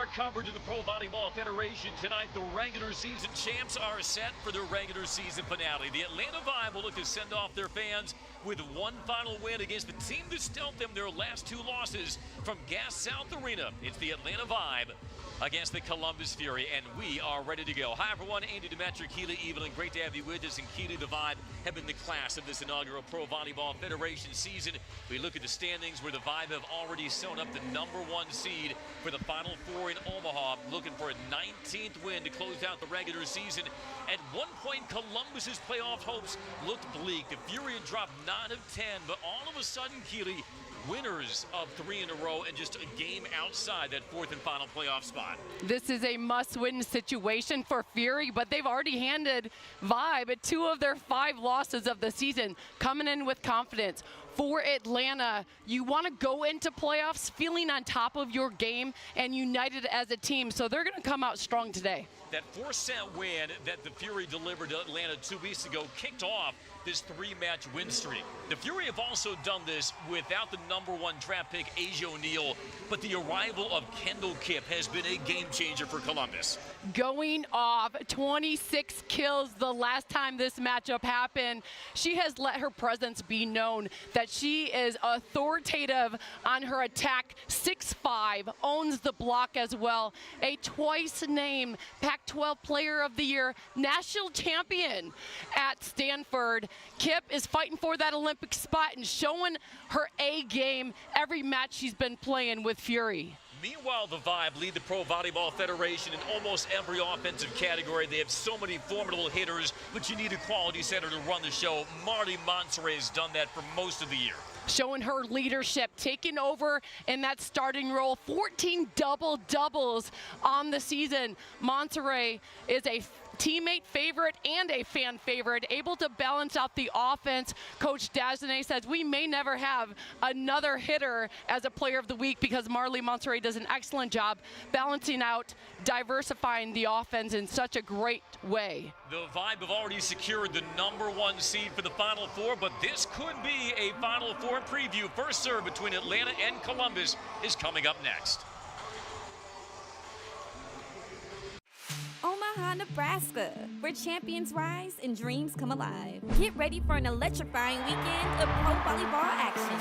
our coverage of the Pro Volleyball Federation tonight. The regular season champs are set for their regular season finale. The Atlanta Vibe will look to send off their fans with one final win against the team that dealt them their last two losses from Gas South Arena. It's the Atlanta Vibe against the Columbus Fury, and we are ready to go. Hi everyone, Andy Demetric, Keely, Evelyn, great to have you with us. And Keely, the Vibe have been the class of this inaugural Pro Volleyball Federation season. We look at the standings where the Vibe have already sewn up the #1 seed for the Final Four in Omaha, looking for a 19th win to close out the regular season. At one point, Columbus's playoff hopes looked bleak. The Fury had dropped 9 of 10, but all of a sudden, Keely, winners of 3 in a row and just a game outside that 4th and final playoff spot. This is a must-win situation for Fury, but they've already handed Vibe 2 of their 5 losses of the season, coming in with confidence. For Atlanta, you want to go into playoffs feeling on top of your game and united as a team, so they're going to come out strong today. That 4-set win that the Fury delivered to Atlanta 2 weeks ago kicked off this 3-match win streak. The Fury have also done this without the #1 draft pick, Asia O'Neal, but the arrival of Kendall Kipp has been a game changer for Columbus. Going off 26 kills the last time this matchup happened. She has let her presence be known that she is authoritative on her attack. 6'5", owns the block as well. A twice named Pac-12 Player of the Year, national champion at Stanford. Kipp is fighting for that Olympic spot and showing her A game every match she's been playing with Fury. Meanwhile, the Vibe lead the Pro Volleyball Federation in almost every offensive category. They have so many formidable hitters, but you need a quality center to run the show. Marty Monterey has done that for most of the year. Showing her leadership, taking over in that starting role. 14 double-doubles on the season. Monterey is a teammate favorite and a fan favorite, able to balance out the offense. Coach Dagenet says we may never have another hitter as a player of the week because Marley Monterey does an excellent job balancing out, diversifying the offense in such a great way. The Vibe have already secured the #1 seed for the Final Four, but this could be a Final Four preview. First serve between Atlanta and Columbus is coming up next. Omaha, Nebraska, where champions rise and dreams come alive. Get ready for an electrifying weekend of pro volleyball action.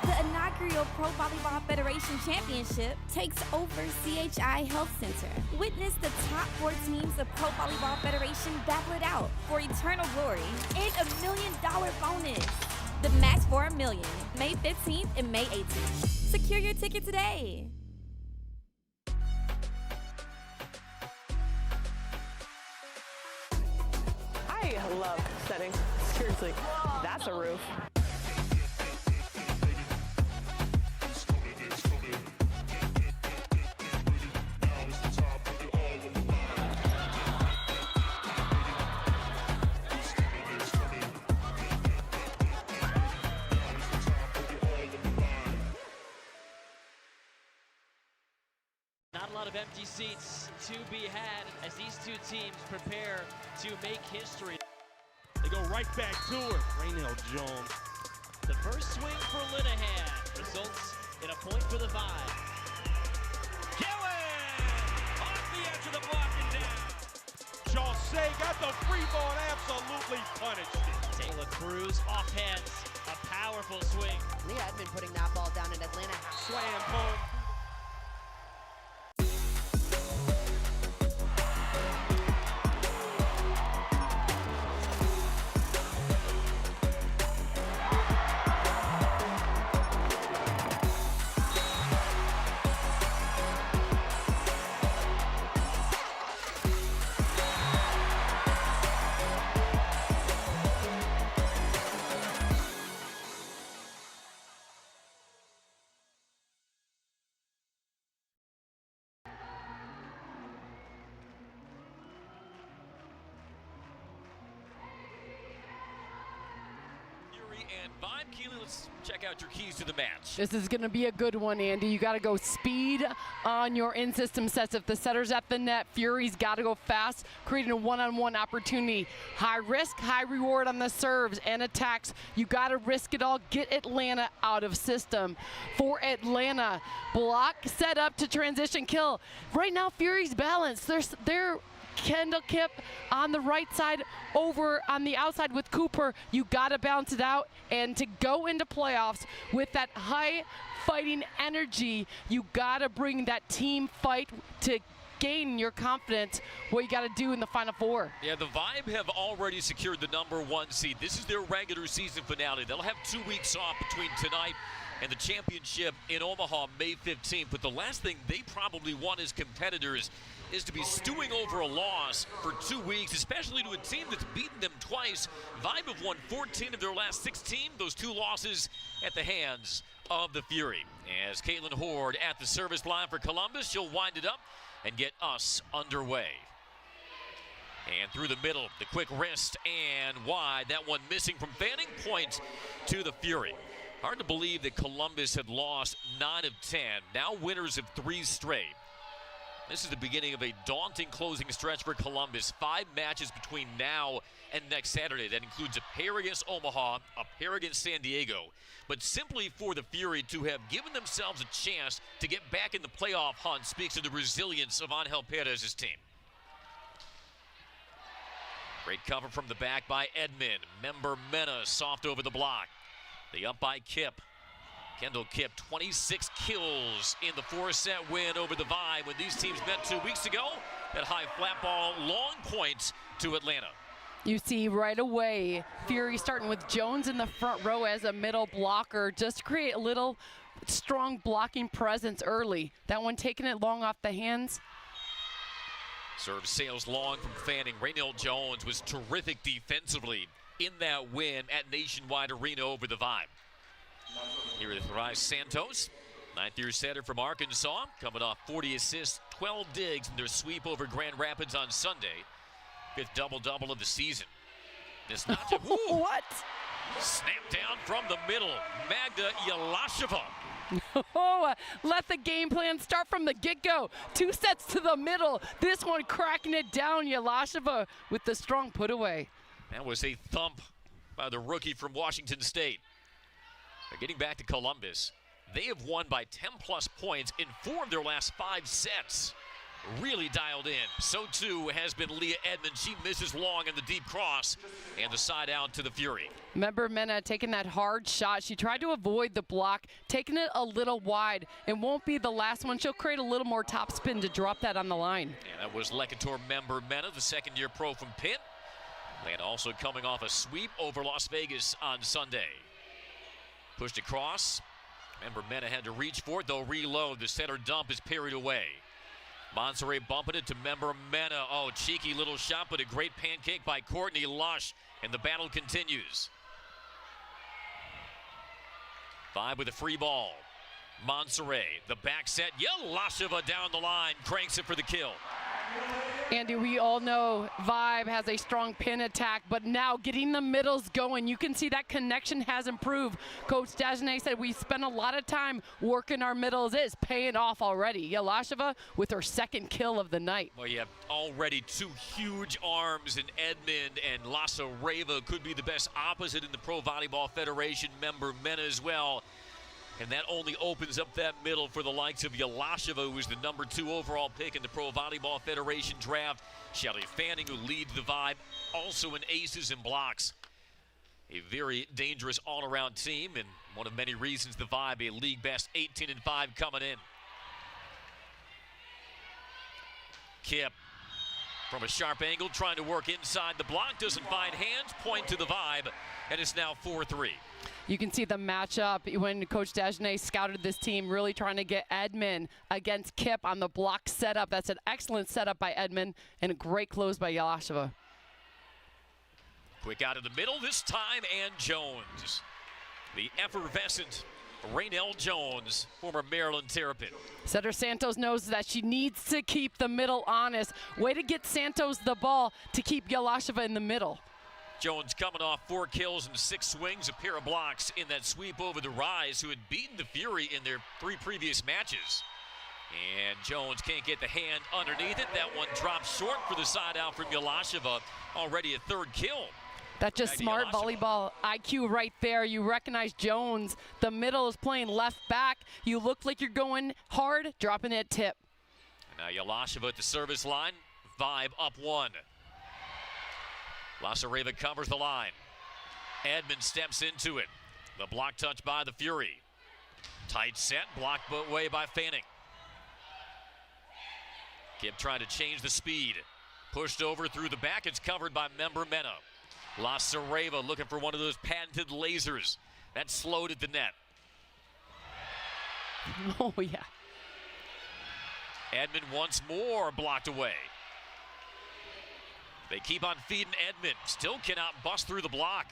The inaugural Pro Volleyball Federation Championship takes over CHI Health Center. Witness the top 4 teams of Pro Volleyball Federation battle it out for eternal glory and a $1 million bonus. The match for $1 million, May 15th and May 18th. Secure your ticket today. I love setting. Seriously, that's a roof. Not a lot of empty seats to be had as these 2 teams prepare to make history. They go right back to her. Raynell Jones. The first swing for Linehan results in a point for the Vibe. Killing! Off the edge of the block and down. Jose got the free ball and absolutely punished it. Taylor Cruz off hands, a powerful swing. Leah had been putting that ball down in Atlanta. Slam home. and Vibe. Keely, let's check out your keys to the match. This is going to be a good one, Andy. You got to go speed on your in-system sets. If the setter's at the net, Fury's got to go fast, creating a one-on-one opportunity. High risk, high reward on the serves and attacks. You got to risk it all. Get Atlanta out of system. For Atlanta, block set up to transition kill. Right now, Fury's balanced. They're Kendall Kipp on the right side, over on the outside with Cooper. You got to bounce it out, and to go into playoffs with that high fighting energy, you got to bring that team fight to gain your confidence, what you got to do in the Final Four. Yeah, the Vibe have already secured the #1 seed. This is their regular season finale. They'll have 2 weeks off between tonight and the championship in Omaha May 15th. But the last thing they probably want as competitors is to be stewing over a loss for 2 weeks, especially to a team that's beaten them twice. Vibe have won 14 of their last 16, those 2 losses at the hands of the Fury. As Caitlin Horde at the service line for Columbus, she'll wind it up and get us underway. And through the middle, the quick wrist and wide. That one missing from Fanning, point to the Fury. Hard to believe that Columbus had lost 9 of 10, now winners of 3 straight. This is the beginning of a daunting closing stretch for Columbus. 5 matches between now and next Saturday. That includes a pair against Omaha, a pair against San Diego. But simply for the Fury to have given themselves a chance to get back in the playoff hunt speaks to the resilience of Angel Perez's team. Great cover from the back by Edmond. Member Mena soft over the block. The up by Kipp. Kendall Kipp, 26 kills in the 4-set win over the Vibe when these teams met 2 weeks ago. That high flat ball, long points to Atlanta. You see right away, Fury starting with Jones in the front row as a middle blocker, just to create a little strong blocking presence early. That one taking it long off the hands. Serve sails long from Fanning. Raynell Jones was terrific defensively in that win at Nationwide Arena over the Vibe. Here is Rise Santos, 9th-year setter from Arkansas, coming off 40 assists, 12 digs in their sweep over Grand Rapids on Sunday. 5th double-double of the season. This not to, What? Snap down from the middle. Magda Yelasheva. Oh, let the game plan start from the get-go. 2 sets to the middle. This one cracking it down. Yelasheva with the strong put away. That was a thump by the rookie from Washington State. But getting back to Columbus, they have won by 10-plus points in 4 of their last 5 sets. Really dialed in. So too has been Leah Edmond. She misses long on the deep cross and the side out to the Fury. Remember Mena taking that hard shot. She tried to avoid the block, taking it a little wide. It won't be the last one. She'll create a little more topspin to drop that on the line. And that was Lecator member Mena, the 2nd-year pro from Pitt. And also coming off a sweep over Las Vegas on Sunday. Pushed across. Member Mena had to reach for it. They'll reload. The center dump is parried away. Monserrat bumping it to member Mena. Oh, cheeky little shot, but a great pancake by Courtney Lush. And the battle continues. Vibe with a free ball. Monserrat, the back set. Yelasheva down the line, cranks it for the kill. Andy, we all know Vibe has a strong pin attack, but now getting the middles going, you can see that connection has improved. Coach Dagenet said we spent a lot of time working our middles. It's paying off already. Yelasheva with her 2nd kill of the night. Well, you have already 2 huge arms in Edmond, and Lassa Reva could be the best opposite in the Pro Volleyball Federation, member Mena as well. And that only opens up that middle for the likes of Yelasheva, who was the #2 overall pick in the Pro Volleyball Federation draft. Shelly Fanning, who leads the Vibe, also in aces and blocks. A very dangerous all-around team, and one of many reasons the Vibe, a league best 18-5 coming in. Kipp from a sharp angle, trying to work inside the block, doesn't find hands, point to the Vibe, and it's now 4-3. You can see the matchup when Coach Dagenet scouted this team, really trying to get Edmond against Kipp on the block setup. That's an excellent setup by Edmond and a great close by Yelasheva. Quick out of the middle this time, and Jones. The effervescent Raynell Jones, former Maryland Terrapin. Setter Santos knows that she needs to keep the middle honest. Way to get Santos the ball to keep Yelasheva in the middle. Jones coming off 4 kills and 6 swings, a pair of blocks in that sweep over the Rise, who had beaten the Fury in their 3 previous matches. And Jones can't get the hand underneath it. That one drops short for the side out from Yelasheva. Already a 3rd kill. That's just smart volleyball IQ right there. You recognize Jones. The middle is playing left back. You look like you're going hard, dropping that tip. And now Yelasheva at the service line. Vibe up 1. Lasareva covers the line. Edmond steps into it. The block touch by the Fury. Tight set, blocked away by Fanning. Kip trying to change the speed. Pushed over through the back. It's covered by member Mena. Lasareva looking for one of those patented lasers. That slowed at the net. Oh, yeah. Edmond once more blocked away. They keep on feeding Edmond. Still cannot bust through the block.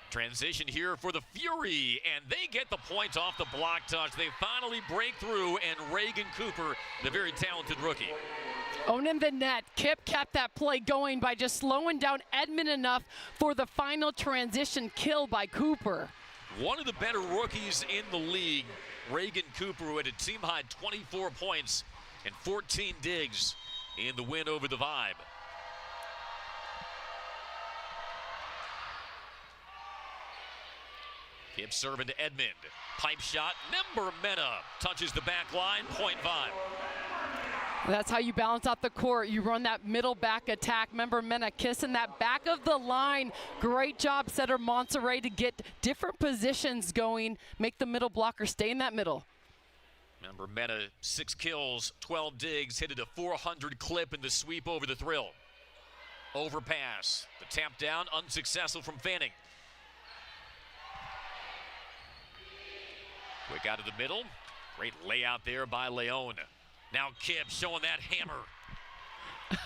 Transition here for the Fury, and they get the point off the block touch. They finally break through, and Reagan Cooper, the very talented rookie. Owning the net. Kip kept that play going by just slowing down Edmond enough for the final transition kill by Cooper. One of the better rookies in the league, Reagan Cooper, who had a team-high 24 points and 14 digs in the win over the Vibe. Kip serving to Edmond. Pipe shot. Member Mena touches the back line. Point Vibe. That's how you balance out the court. You run that middle back attack. Member Mena kissing that back of the line. Great job, setter Monterey, to get different positions going. Make the middle blocker stay in that middle. Member Mena, 6 kills, 12 digs, hit it a 400 clip in the sweep over the Thrill. Overpass. The tap down, unsuccessful from Fanning. Quick out of the middle. Great layout there by Leone. Now Kip showing that hammer.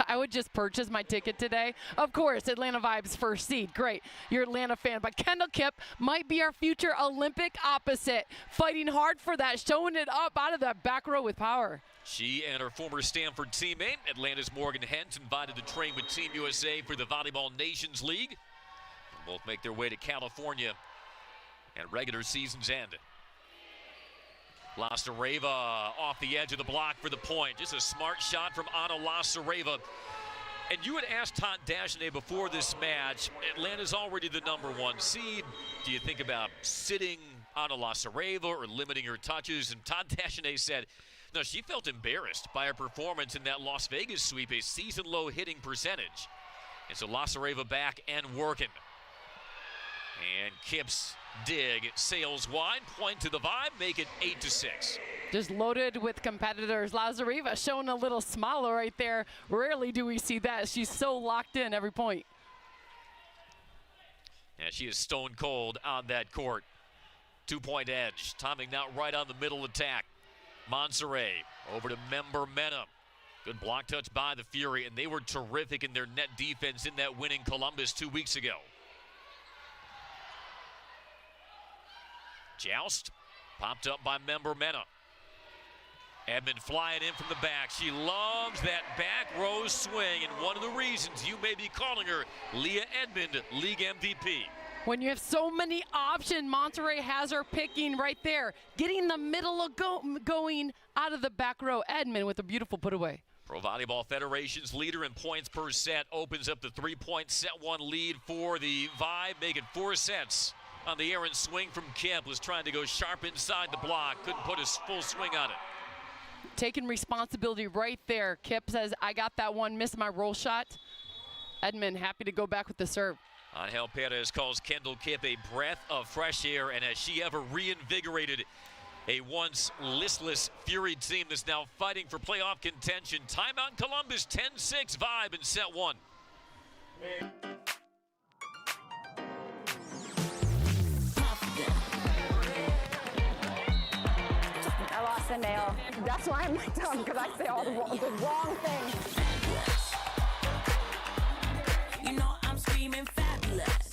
I would just purchase my ticket today. Of course, Atlanta Vibe's first seed. Great, you're an Atlanta fan. But Kendall Kip might be our future Olympic opposite. Fighting hard for that, showing it up out of that back row with power. She and her former Stanford teammate, Atlanta's Morgan Hens, invited to train with Team USA for the Volleyball Nations League. Both make their way to California at regular season's end. Lasareva off the edge of the block for the point. Just a smart shot from Anna Lasareva. And you had asked Todd Dagenet before this match, Atlanta's already the #1 seed. Do you think about sitting Anna Lasareva or limiting her touches? And Todd Dagenet said, no, she felt embarrassed by her performance in that Las Vegas sweep, a season-low hitting percentage. And so Lasareva back and working. And Kip's dig sails wide, point to the Vibe, make it 8-6. Just loaded with competitors. Lasareva showing a little smile right there. Rarely do we see that. She's so locked in every point. Yeah, she is stone cold on that court. 2-point edge, timing now right on the middle attack. Monserrat over to member Mena. Good block touch by the Fury, and they were terrific in their net defense in that win in Columbus 2 weeks ago. Joust, popped up by member Mena. Edmond flying in from the back. She loves that back row swing, and one of the reasons you may be calling her Leah Edmond, league MVP. When you have so many options, Monterey has her picking right there, getting the middle of going out of the back row. Edmond with a beautiful put away. Pro Volleyball Federation's leader in points per set opens up the 3-point set 1 lead for the Vibe, making 4 sets. On the air and swing from Kip, was trying to go sharp inside the block, couldn't put his full swing on it. Taking responsibility right there. Kip says, I got that one, missed my roll shot. Edmond happy to go back with the serve. Angel Perez calls Kendall Kip a breath of fresh air, and has she ever reinvigorated a once listless Fury team that's now fighting for playoff contention. Timeout Columbus, 10-6 Vibe in set 1. I lost a nail. That's why I'm dumb, because I say all the wrong things. You know I'm screaming fabulous.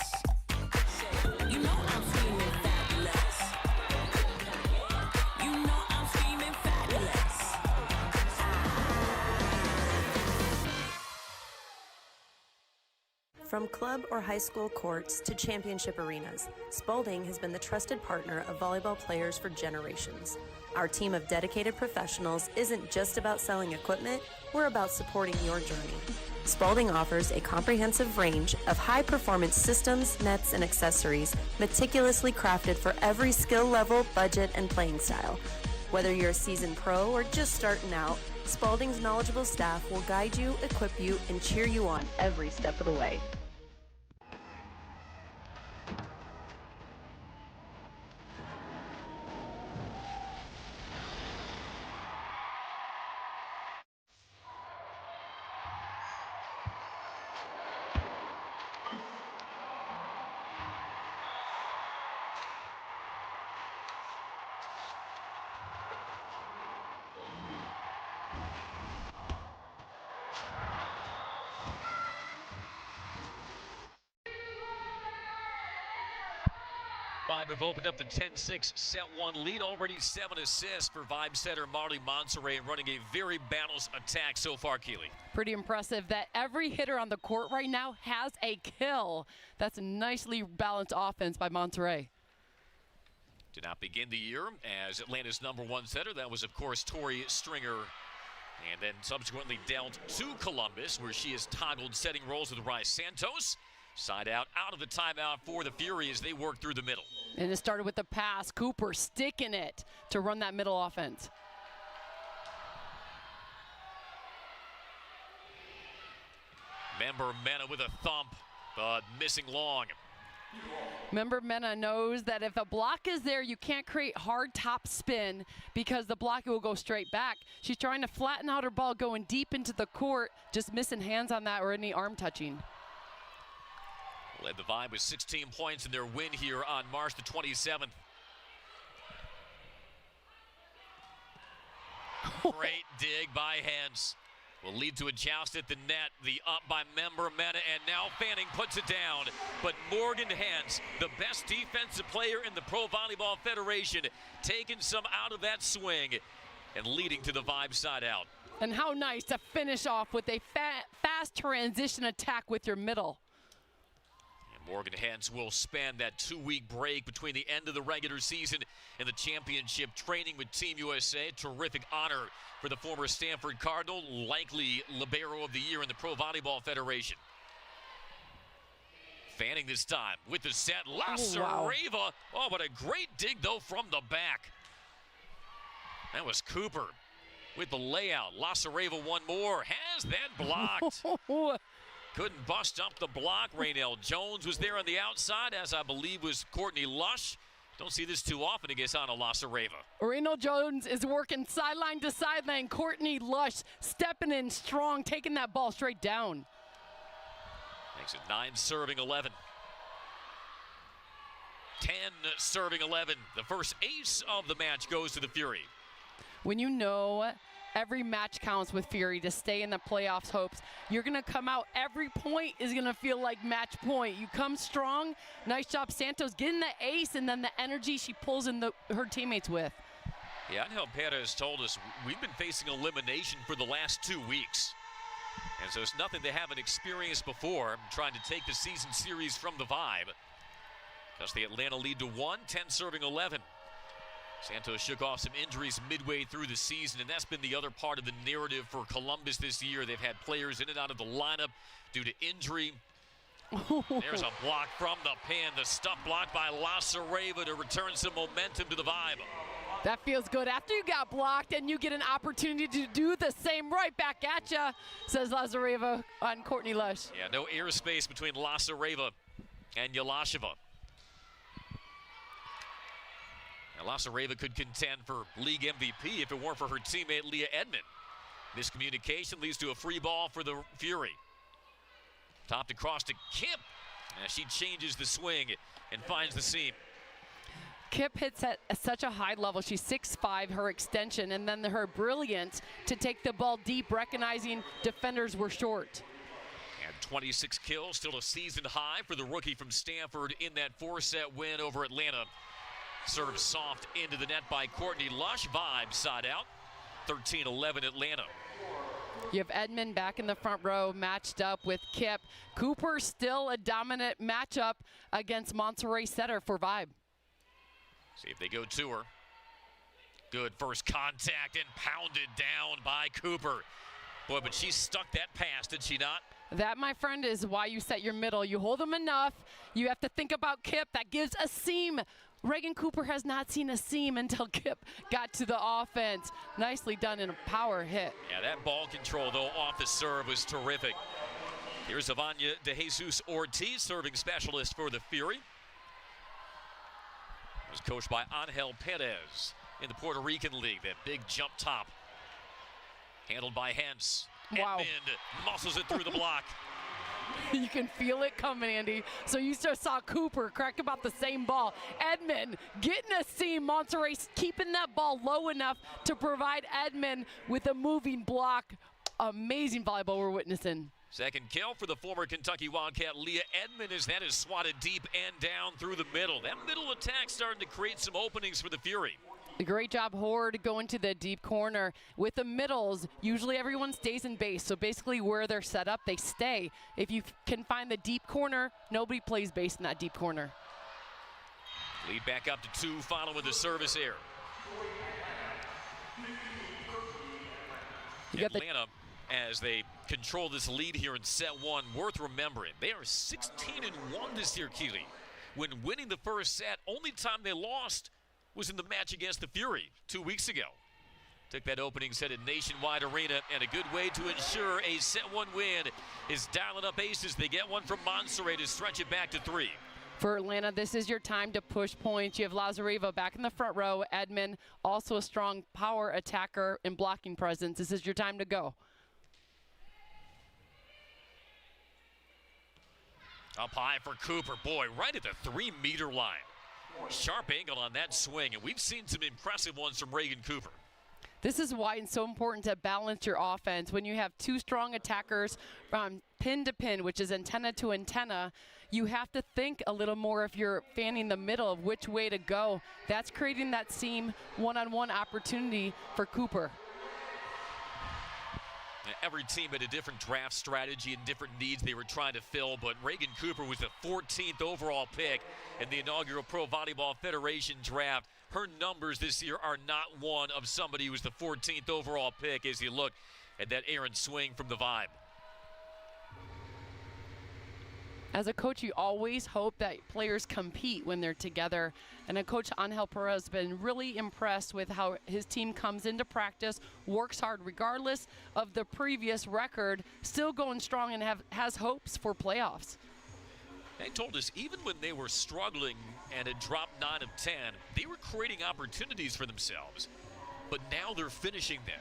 From club or high school courts to championship arenas, Spalding has been the trusted partner of volleyball players for generations. Our team of dedicated professionals isn't just about selling equipment, we're about supporting your journey. Spalding offers a comprehensive range of high-performance systems, nets, and accessories meticulously crafted for every skill level, budget, and playing style. Whether you're a seasoned pro or just starting out, Spalding's knowledgeable staff will guide you, equip you, and cheer you on every step of the way. Five have opened up the 10-6 set one lead. Already 7 assists for Vibe setter Marley Monserrat, running a very balanced attack so far, Keely. Pretty impressive that every hitter on the court right now has a kill. That's a nicely balanced offense by Monserrat. Did not begin the year as Atlanta's #1 setter. That was, of course, Tori Stringer. And then subsequently dealt to Columbus, where she has toggled setting roles with Rice Santos. Side out of the timeout for the Fury as they work through the middle. And it started with the pass. Cooper sticking it to run that middle offense. Member Mena with a thump, but missing long. Member Mena knows that if a block is there, you can't create hard top spin because the block will go straight back. She's trying to flatten out her ball going deep into the court, just missing hands on that or any arm touching. Led the Vibe with 16 points in their win here on March the 27th. Great dig by Hens. Will lead to a joust at the net. The up by Member Mena, and now Fanning puts it down. But Morgan Hens, the best defensive player in the Pro Volleyball Federation, taking some out of that swing and leading to the Vibe side out. And how nice to finish off with a fast transition attack with your middle. Morgan Hens will span that 2-week break between the end of the regular season and the championship, training with Team USA. Terrific honor for the former Stanford Cardinal, likely libero of the year in the Pro Volleyball Federation. Fanning this time with the set. Lasareva. Oh, what a great dig, though, from the back. That was Cooper with the layout. Lasareva one more. Has that blocked. Couldn't bust up the block. Raynell Jones was there on the outside, as I believe was Courtney Lush. Don't see this too often against Anna Lasareva. Raynell Jones is working sideline to sideline. Courtney Lush stepping in strong, taking that ball straight down. Makes it 9 serving 11. 10 serving 11. The first ace of the match goes to the Fury. When you know every match counts with Fury to stay in the playoffs hopes, you're going to come out, every point is going to feel like match point. You come strong. Nice job, Santos, getting the ace, and then the energy she pulls in her teammates with. Yeah, Angel Perez told us we've been facing elimination for the last 2 weeks. And so it's nothing they haven't experienced before, trying to take the season series from the Vibe. Thus the Atlanta lead to 1, 10 serving 11. Santos shook off some injuries midway through the season, and that's been the other part of the narrative for Columbus this year. They've had players in and out of the lineup due to injury. There's a block from the pin. The stuff blocked by Lasareva to return some momentum to the Vibe. That feels good. After you got blocked and you get an opportunity to do the same right back at you, says Lasareva on Courtney Lush. Yeah, no airspace between Lasareva and Yelasheva. Now, Lasareva could contend for league MVP if it weren't for her teammate Leah Edmond. Miscommunication leads to a free ball for the Fury. Topped across to Kip as she changes the swing and finds the seam. Kip hits at such a high level. She's 6'5", her extension, and then her brilliance to take the ball deep, recognizing defenders were short. And 26 kills, still a season high for the rookie from Stanford in that 4-set win over Atlanta. Served soft into the net by Courtney Lush. Vibe side out. 13-11 Atlanta. You have Edmond back in the front row matched up with Kip. Cooper still a dominant matchup against Monterey setter for Vibe. See if they go to her. Good first contact and pounded down by Cooper. Boy, but she stuck that pass, did she not? That, my friend, is why you set your middle. You hold them enough. You have to think about Kip. That gives a seam. Reagan Cooper has not seen a seam until Kip got to the offense. Nicely done in a power hit. Yeah, that ball control, though, off the serve was terrific. Here's Ivania De Jesus Ortiz, serving specialist for the Fury. It was coached by Angel Perez in the Puerto Rican League. That big jump top. Handled by Hens. Wow. Edmond muscles it through the block. You can feel it coming, Andy. So you just saw Cooper crack about the same ball. Edmond getting a seam. Monterey keeping that ball low enough to provide Edmond with a moving block. Amazing volleyball we're witnessing. Second kill for the former Kentucky Wildcat, Leah Edmond, as that is swatted deep and down through the middle. That middle attack starting to create some openings for the Fury. Great job, Horde, going to the deep corner. With the middles, usually everyone stays in base. So basically where they're set up, they stay. If you can find the deep corner, nobody plays base in that deep corner. Lead back up to 2, final with the service error. Atlanta, as they control this lead here in set 1, worth remembering. They are 16-1 this year, Keely. When winning the first set, only time they lost was in the match against the Fury 2 weeks ago. Took that opening set at Nationwide Arena, and a good way to ensure a set 1 win is dialing up aces. They get one from Monterey to stretch it back to 3. For Atlanta, this is your time to push points. You have Lazareva back in the front row. Edmond, also a strong power attacker and blocking presence. This is your time to go. Up high for Cooper. Boy, right at the 3-meter line. Sharp angle on that swing, and we've seen some impressive ones from Reagan Cooper. This is why it's so important to balance your offense. When you have 2 strong attackers from pin to pin, which is antenna to antenna, you have to think a little more if you're fanning the middle of which way to go. That's creating that seam one-on-one opportunity for Cooper. Every team had a different draft strategy and different needs they were trying to fill, but Reagan Cooper was the 14th overall pick in the inaugural Pro Volleyball Federation draft. Her numbers this year are not one of somebody who was the 14th overall pick as you look at that errant swing from the Vibe. As a coach, you always hope that players compete when they're together. And a coach, Angel Perez, has been really impressed with how his team comes into practice, works hard regardless of the previous record, still going strong and has hopes for playoffs. They told us even when they were struggling and had dropped 9 of 10, they were creating opportunities for themselves. But now they're finishing them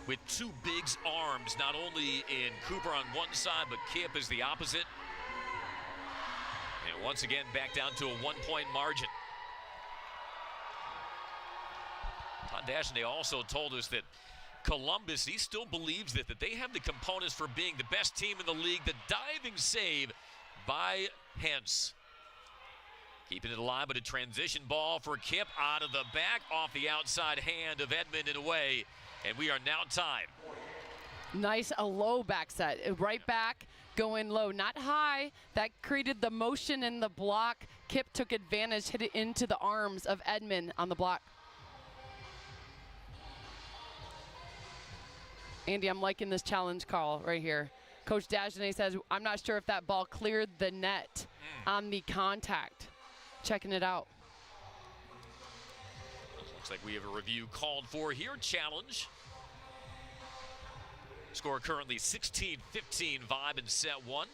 with 2 bigs arms, not only in Cooper on one side, but Kip is the opposite. And once again, back down to a 1-point margin. Todd Dashney also told us that Columbus, he still believes that they have the components for being the best team in the league. The diving save by Hens. Keeping it alive, but a transition ball for Kip out of the back, off the outside hand of Edmond and away. And we are now tied. Nice, a low back set, right back, going low, not high. That created the motion in the block. Kip took advantage, hit it into the arms of Edmond on the block. Andy, I'm liking this challenge call right here. Coach Dagenet says, I'm not sure if that ball cleared the net on the contact. Checking it out. Looks like we have a review called for here. Challenge. Score currently 16-15 Vibe in set 1.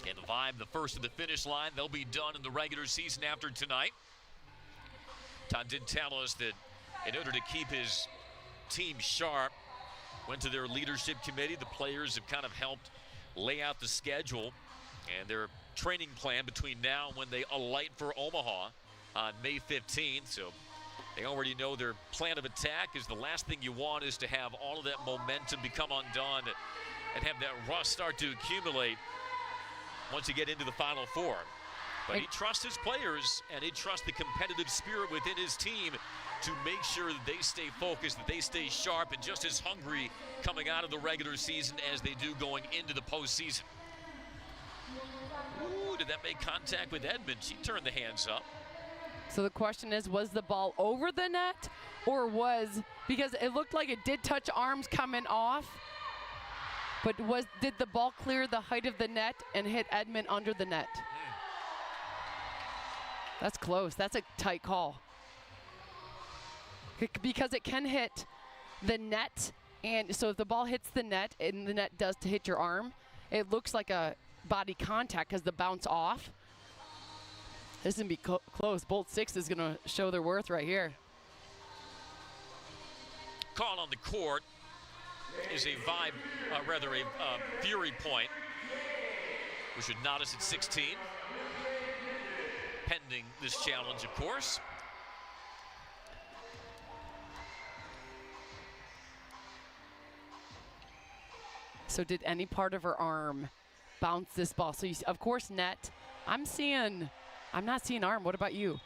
And the Vibe, the first of the finish line. They'll be done in the regular season after tonight. Todd did tell us that in order to keep his team sharp, went to their leadership committee. The players have kind of helped lay out the schedule and their training plan between now and when they alight for Omaha on May 15th. So they already know their plan of attack is the last thing you want is to have all of that momentum become undone and have that rust start to accumulate once you get into the Final Four. But he trusts his players and he trusts the competitive spirit within his team to make sure that they stay focused, that they stay sharp, and just as hungry coming out of the regular season as they do going into the postseason. Ooh, did that make contact with Edmond? She turned the hands up. So the question is, was the ball over the net, or because it looked like it did touch arms coming off, but did the ball clear the height of the net and hit Edmond under the net? That's close. That's a tight call. Because it can hit the net, and so if the ball hits the net and the net does to hit your arm, it looks like a body contact because the bounce off. This is going to be close. Bolt 6 is going to show their worth right here. Call on the court is a Fury point, which would knot us at 16. Pending this challenge, of course. So did any part of her arm bounce this ball? So of course net. I'm not seeing arm. What about you?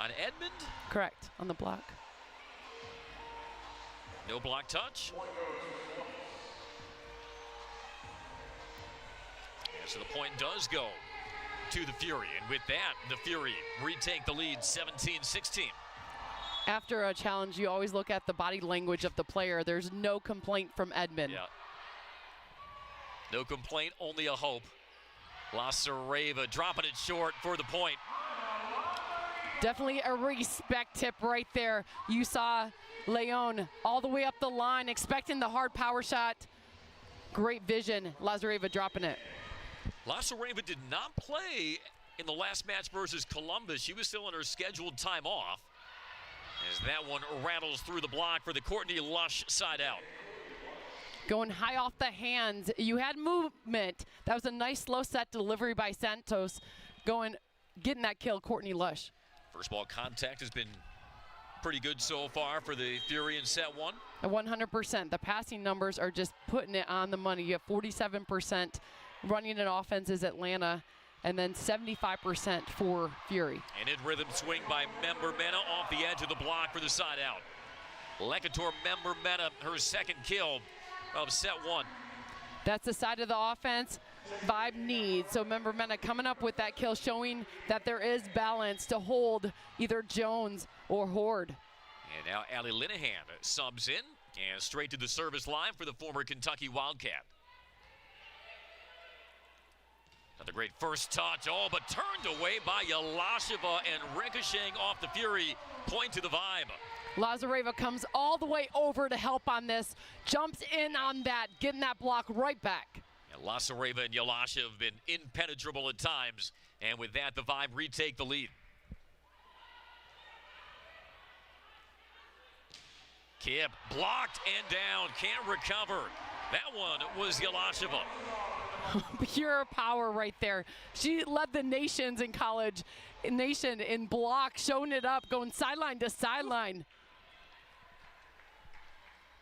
On Edmond? Correct, on the block. No block touch. And so the point does go to the Fury, and with that, the Fury retake the lead 17-16. After a challenge, you always look at the body language of the player. There's no complaint from Edmond. Yeah. No complaint, only a hope. Lasareva dropping it short for the point. Definitely a respect tip right there. You saw Leon all the way up the line, expecting the hard power shot. Great vision. Lasareva dropping it. Lasareva did not play in the last match versus Columbus. She was still in her scheduled time off, as that one rattles through the block for the Courtney Lush side out. Going high off the hands. You had movement. That was a nice slow set delivery by Santos. Getting that kill, Courtney Lush. First ball contact has been pretty good so far for the Fury in set one. 100%. The passing numbers are just putting it on the money. You have 47% running an offense is Atlanta, and then 75% for Fury. And in rhythm swing by Member Mena off the edge of the block for the side out. Lecator Member Mena, her second kill of set one. That's the side of the offense Vibe needs. So Member Mena coming up with that kill, showing that there is balance to hold either Jones or Horde. And now Allie Linehan subs in and straight to the service line for the former Kentucky Wildcat. Another great first touch, but turned away by Yalasheva and ricocheting off the Fury. Point to the Vibe. Lasareva comes all the way over to help on this, jumps in on that, getting that block right back. And Lasareva and Yalasha have been impenetrable at times, and with that, the Vibe retake the lead. Kip blocked and down, can't recover. That one was Yalasheva. Pure power right there. She led the nations in college, nation in block, showing it up, going sideline to sideline.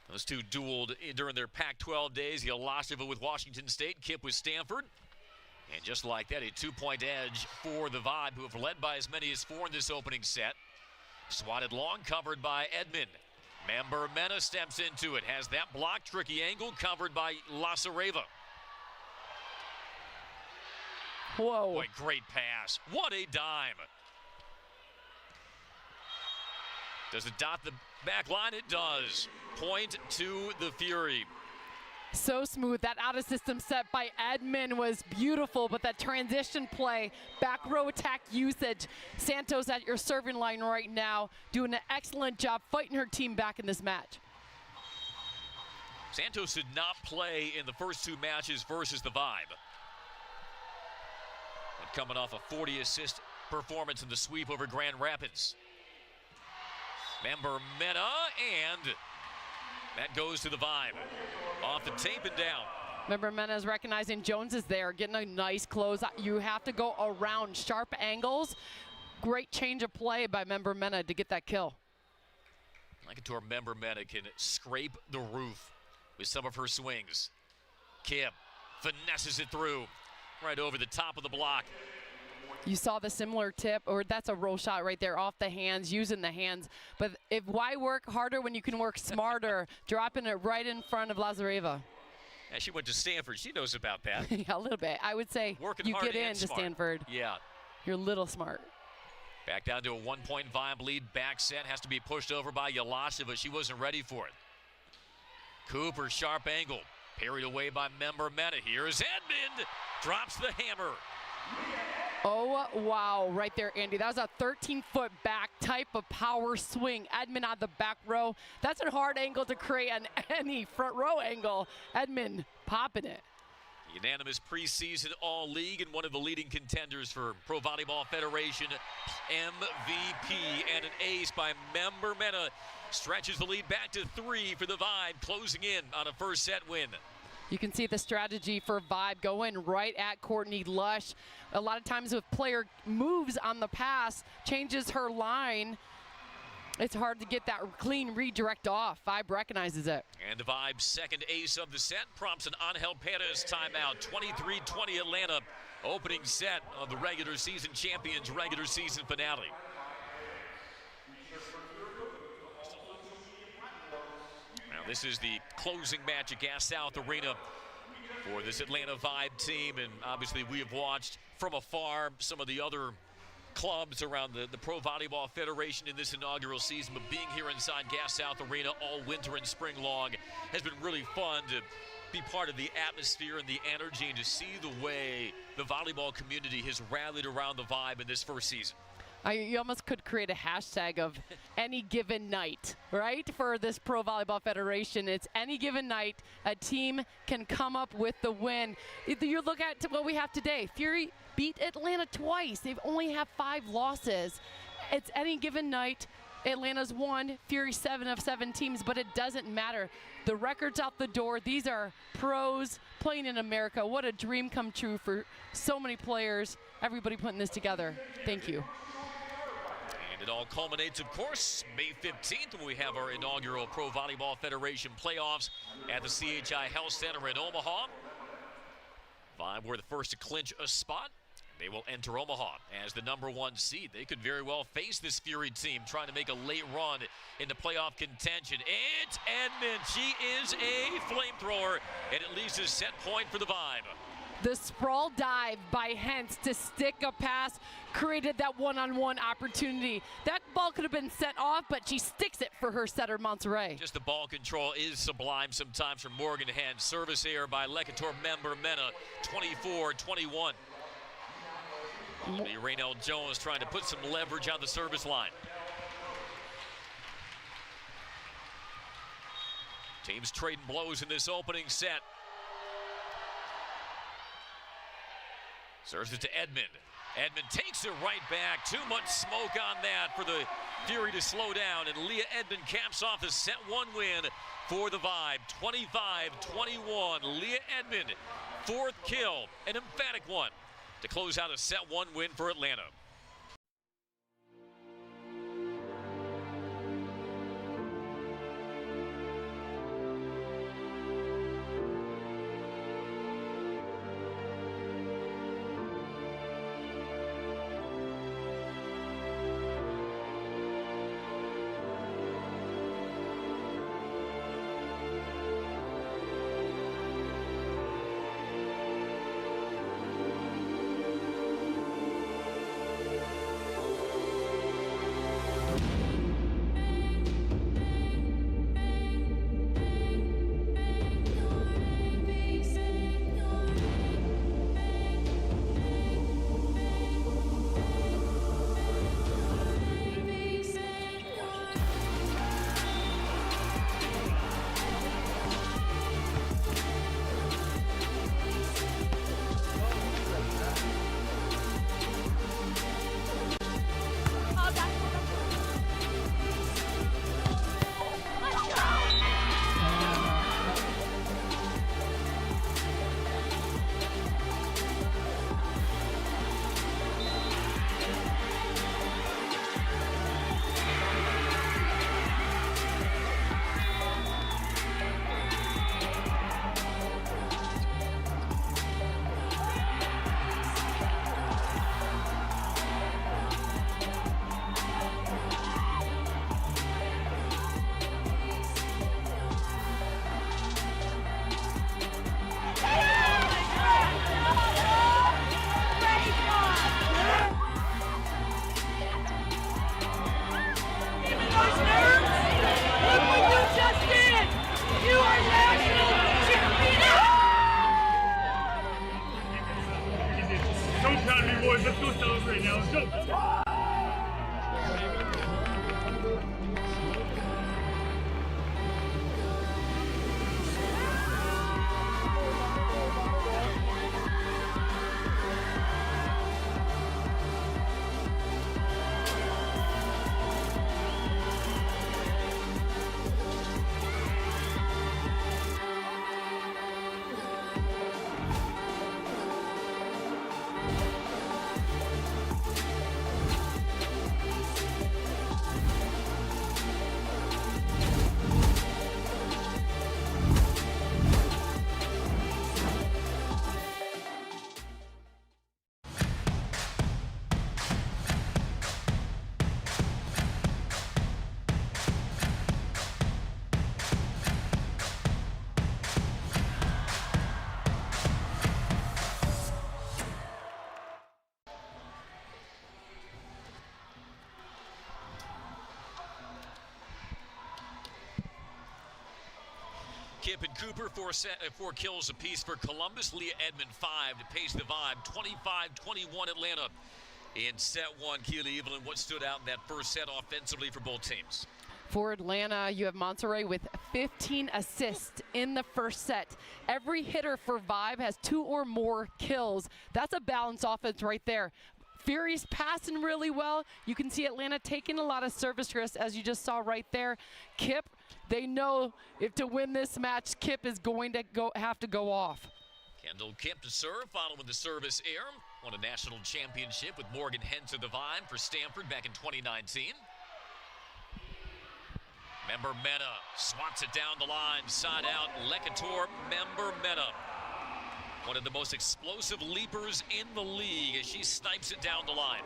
Those two dueled during their Pac-12 days. Yalasheva with Washington State, Kip with Stanford. And just like that, a 2-point edge for the Vibe, who have led by as many as 4 in this opening set. Swatted long, covered by Edmond. Member Mena steps into it, has that block, tricky angle, covered by Lasareva. Whoa. Boy, great pass. What a dime. Does it dot the back line? It does. Point to the Fury. So smooth. That out-of-system set by Edmond was beautiful, but that transition play, back row attack usage. Santos at your serving line right now, doing an excellent job fighting her team back in this match. Santos did not play in the first 2 matches versus the Vibe. And coming off a 40-assist performance in the sweep over Grand Rapids. Member Mena, and that goes to the Vibe. Off the tape and down. Member Mena is recognizing Jones is there, getting a nice close. You have to go around sharp angles. Great change of play by Member Mena to get that kill. Lecator Member Mena can scrape the roof with some of her swings. Kip finesses it through right over the top of the block. You saw the similar tip, or that's a roll shot right there off the hands, using the hands, but why work harder when you can work smarter? Dropping it right in front of Lazareva. Yeah, she went to Stanford. She knows about that. Yeah, a little bit. I would say Working you hard get and into smart. Stanford. Yeah. You're a little smart. Back down to a 1-point Vibe lead. Back set has to be pushed over by Yalasova. She wasn't ready for it. Cooper, sharp angle. Parried away by Member Meta. Here's Edmond. Drops the hammer. Oh, wow. Right there, Andy. That was a 13-foot back type of power swing. Edmond on the back row. That's a hard angle to create on any front row angle. Edmond popping it. Unanimous preseason All-League and one of the leading contenders for Pro Volleyball Federation MVP, and an ace by Member Mena stretches the lead back to 3 for the Vibe, closing in on a first set win. You can see the strategy for Vibe going right at Courtney Lush. A lot of times if player moves on the pass, changes her line, it's hard to get that clean redirect off. Vibe recognizes it. And the Vibe's second ace of the set prompts an Angel Perez timeout. 23-20 Atlanta, opening set of the regular season champions regular season finale. Now this is the closing match at Gas South Arena for this Atlanta Vibe team, and obviously we have watched from afar some of the other clubs around the Pro Volleyball Federation in this inaugural season, but being here inside Gas South Arena all winter and spring long has been really fun to be part of the atmosphere and the energy and to see the way the volleyball community has rallied around the Vibe in this first season. You almost could create a hashtag of any given night, right? For this Pro Volleyball Federation, it's any given night a team can come up with the win. You look at what we have today. Fury beat Atlanta twice. They've only have 5 losses. It's any given night. Atlanta's won, Fury 7 of 7 teams, but it doesn't matter. The record's out the door. These are pros playing in America. What a dream come true for so many players. Everybody putting this together. Thank you. It all culminates, of course, May 15th when we have our inaugural Pro Volleyball Federation playoffs at the CHI Health Center in Omaha. Vibe were the first to clinch a spot. They will enter Omaha as the #1 seed. They could very well face this Fury team trying to make a late run into playoff contention. It's Edmond. She is a flamethrower, and it leaves a set point for the Vibe. The sprawl dive by Hentz to stick a pass created that one-on-one opportunity. That ball could have been sent off, but she sticks it for her setter, Monterrey. Just the ball control is sublime sometimes from Morgan Hentz. Service error by Lecator Member Mena, 24-21. Raynell Jones trying to put some leverage on the service line. Teams trading blows in this opening set. Serves it to Edmond. Edmond takes it right back. Too much smoke on that for the Fury to slow down. And Leah Edmond caps off the set 1 win for the Vibe. 25-21. Leah Edmond, 4th kill. An emphatic one to close out a set 1 win for Atlanta. Keep trying to be boys. Let's go celebrate now. Let's go. Kip and Cooper, four kills apiece for Columbus. Leah Edmond, 5 to pace the vibe. 25-21 Atlanta in set one. Keely Evelyn, what stood out in that first set offensively for both teams? For Atlanta, you have Monterey with 15 assists in the first set. Every hitter for Vibe has 2 or more kills. That's a balanced offense right there. Fury's passing really well. You can see Atlanta taking a lot of service risks, as you just saw right there. Kip, they know if to win this match, Kip is going to have to go off. Kendall Kip to serve, following the service air. Won a national championship with Morgan Hens of the Vine for Stanford back in 2019. Member Mena swats it down the line, side out. Lekator, Member Mena. One of the most explosive leapers in the league as she snipes it down the line.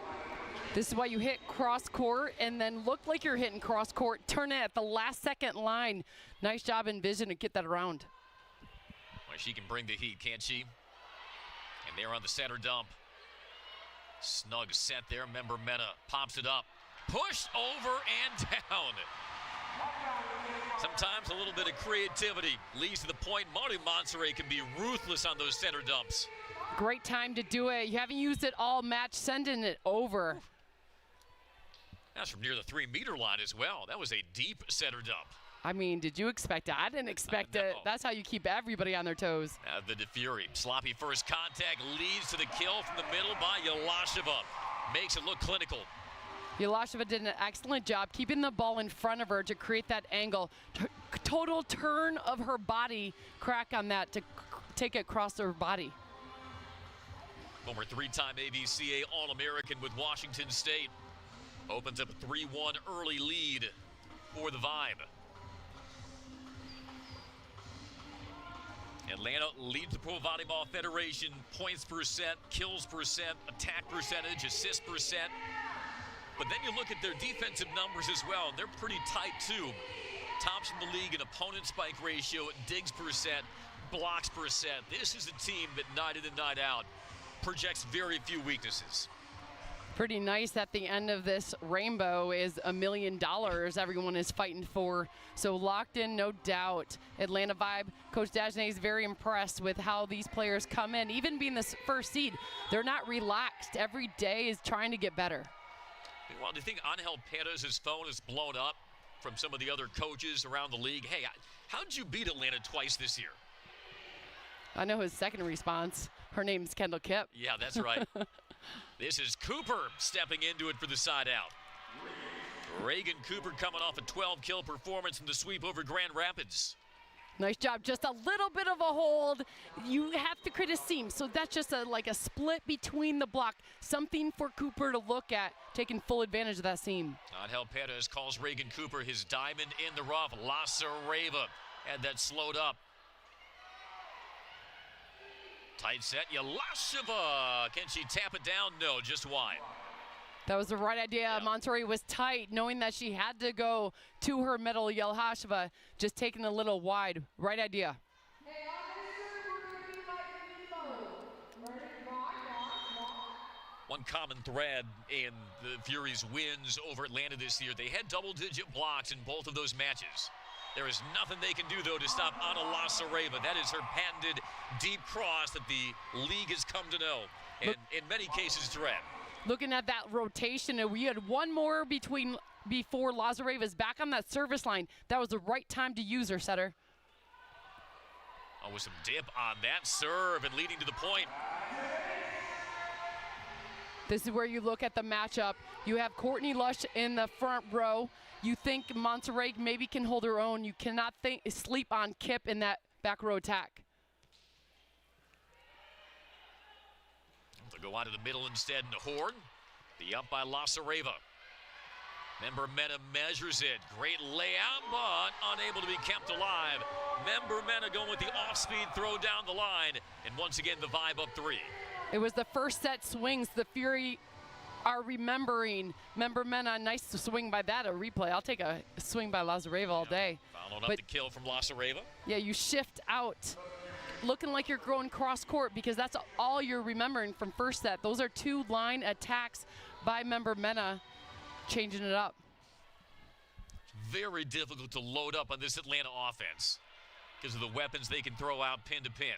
This is why you hit cross court and then look like you're hitting cross court. Turn it at the last second line. Nice job in vision to get that around. Well, she can bring the heat, can't she? And they're on the center dump. Snug set there. Member Mena pops it up. Pushed over and down. Sometimes a little bit of creativity leads to the point. Marty Monserrat can be ruthless on those center dumps. Great time to do it. You haven't used it all match, sending it over. That's from near the 3-meter line as well. That was a deep center dump. I mean, did you expect it? I didn't expect it. That's how you keep everybody on their toes. The DeFury, sloppy first contact leads to the kill from the middle by Yelasheva. Makes it look clinical. Yelasheva did an excellent job keeping the ball in front of her to create that angle. Total turn of her body crack on that to take it across her body. Former 3-time AVCA All-American with Washington State. Opens up a 3-1 early lead for the Vibe. Atlanta leads the Pro Volleyball Federation. Points percent, kills percent, attack percentage, assist percent. But then you look at their defensive numbers as well, and they're pretty tight too. Tops in the league in opponent spike ratio, digs percent, blocks percent. This is a team that night in and night out projects very few weaknesses. Pretty nice at the end of this rainbow is $1 million everyone is fighting for. So locked in, no doubt. Atlanta Vibe, Coach Dagenet is very impressed with how these players come in. Even being the first seed, they're not relaxed. Every day is trying to get better. Well, do you think Angel Perez's phone is blown up from some of the other coaches around the league? Hey, how'd you beat Atlanta twice this year? I know his second response. Her name's Kendall Kip. Yeah, that's right. This is Cooper stepping into it for the side out. Reagan Cooper coming off a 12-kill performance in the sweep over Grand Rapids. Nice job. Just a little bit of a hold. You have to create a seam, so that's just like a split between the block. Something for Cooper to look at, taking full advantage of that seam. Angel Perez calls Reagan Cooper his diamond in the rough. La Cereva had that slowed up. Tight set, Yelasheva. Can she tap it down? No, just wide. That was the right idea. Yeah. Monterey was tight, knowing that she had to go to her middle. Yelasheva just taking a little wide. Right idea. One common thread in the Fury's wins over Atlanta this year, they had double-digit blocks in both of those matches. There is nothing they can do, though, to stop Ana Lasareva. That is her patented deep cross that the league has come to know, and in many cases dread. Looking at that rotation, and we had one more before Lazareva's back on that service line. That was the right time to use her, Setter. Oh, with some dip on that serve and leading to the point. This is where you look at the matchup. You have Courtney Lush in the front row. You think Monterey maybe can hold her own. You cannot sleep on Kip in that back row attack. They'll go out of the middle instead in the horn. The up by Lasareva. Member Mena measures it. Great layout, but unable to be kept alive. Member Mena going with the off-speed throw down the line. And once again, the Vibe up 3. It was the first set swings the Fury are remembering. Member Mena, nice swing by that, a replay. I'll take a swing by Lasareva all day. Followed up the kill from Lasareva. Yeah, you shift out, looking like you're going cross court because that's all you're remembering from first set. Those are 2 line attacks by Member Mena, changing it up. Very difficult to load up on this Atlanta offense because of the weapons they can throw out pin to pin.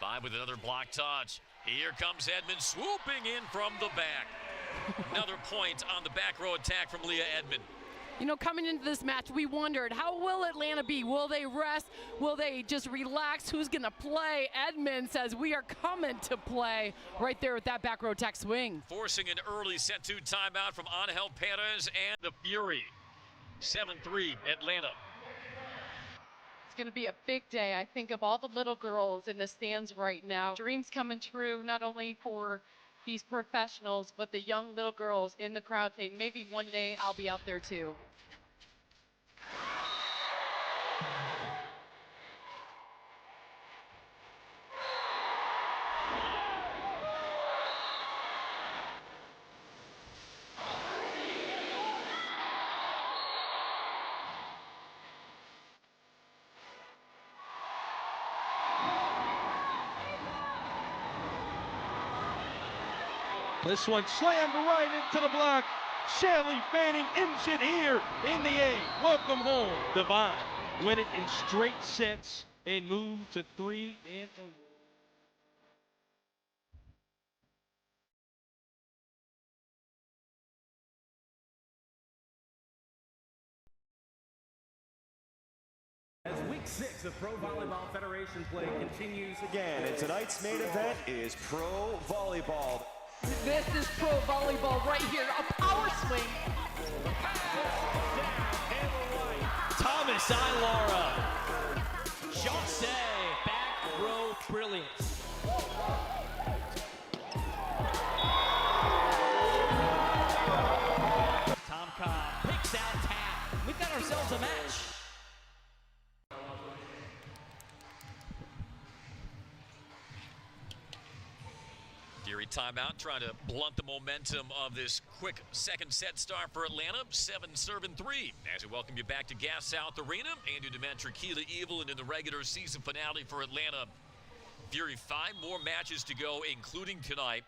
Vibe with another block touch. Here comes Edmond swooping in from the back. Another point on the back row attack from Leah Edmond. You know, coming into this match, we wondered, how will Atlanta be? Will they rest? Will they just relax? Who's going to play? Edmond says, we are coming to play right there with that back row attack swing. Forcing an early set 2 timeout from Angel Perez and the Fury. 7-3 Atlanta. It's going to be a big day. I think of all the little girls in the stands right now. Dreams coming true, not only for these professionals, but the young little girls in the crowd saying, maybe one day I'll be out there too. This one slammed right into the block. Shelly Fanning ends it here in the A. Welcome home, Divine. Win it in straight sets and move to 3-0. As week 6 of Pro Volleyball Federation play continues again, and tonight's main event is Pro Volleyball. This is Pro Volleyball right here, a power swing. Thomas Ilara. Jose, back row brilliance. Tom Cobb picks out tap. We've got ourselves a match. Fury timeout, trying to blunt the momentum of this quick second set start for Atlanta. 7-3. As we welcome you back to Gas South Arena, Andy Demetre, Keela Evelyn in the regular season finale for Atlanta. Fury 5 more matches to go, including tonight.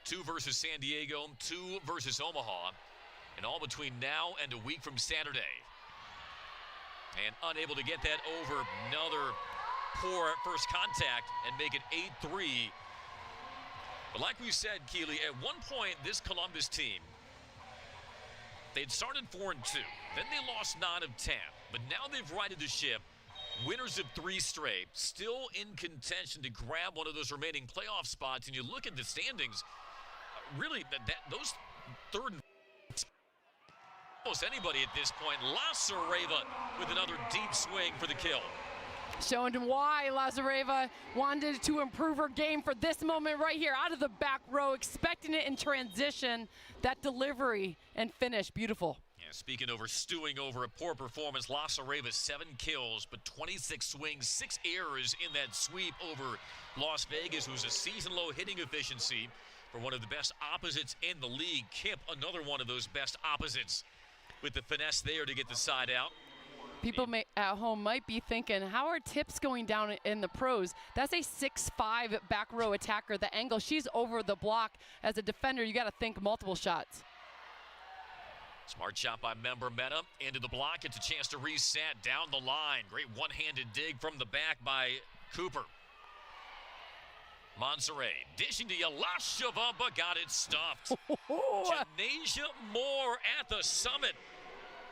2 versus San Diego, 2 versus Omaha, and all between now and a week from Saturday. And unable to get that over, another poor first contact and make it 8-3. But like we said, Keely, at one point, this Columbus team, they'd started 4-2. Then they lost 9 of 10. But now they've righted the ship. Winners of 3 straight, still in contention to grab one of those remaining playoff spots. And you look at the standings, really, those third and almost anybody at this point. Lasareva with another deep swing for the kill. Showing why Lasareva wanted to improve her game for this moment right here, out of the back row, expecting it in transition. That delivery and finish, beautiful. Yeah, speaking over stewing over a poor performance, Lasareva 7 kills, but 26 swings, 6 errors in that sweep over Las Vegas, who's a season-low hitting efficiency for one of the best opposites in the league. Kip, another one of those best opposites, with the finesse there to get the side out. People at home might be thinking, how are tips going down in the pros? That's a 6'5" back row attacker. The angle, she's over the block. As a defender, you got to think multiple shots. Smart shot by Member Meta. Into the block. It's a chance to reset down the line. Great one-handed dig from the back by Cooper. Monserrat dishing to Yalasheva, but got it stuffed. Janasia Moore at the summit.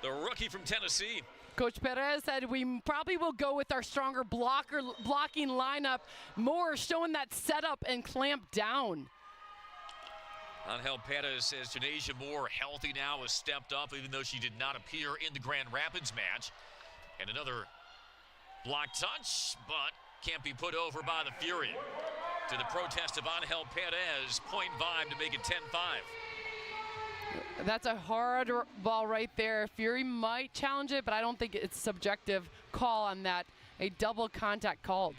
The rookie from Tennessee. Coach Perez said we probably will go with our stronger blocking lineup. Moore showing that setup and clamp down. Angel Perez says Janasia Moore, healthy now, has stepped up even though she did not appear in the Grand Rapids match. And another block touch, but can't be put over by the Fury. To the protest of Angel Perez, point Vibe to make it 10-5. That's a hard ball right there. Fury might challenge it, but I don't think it's subjective call on that. A double contact called.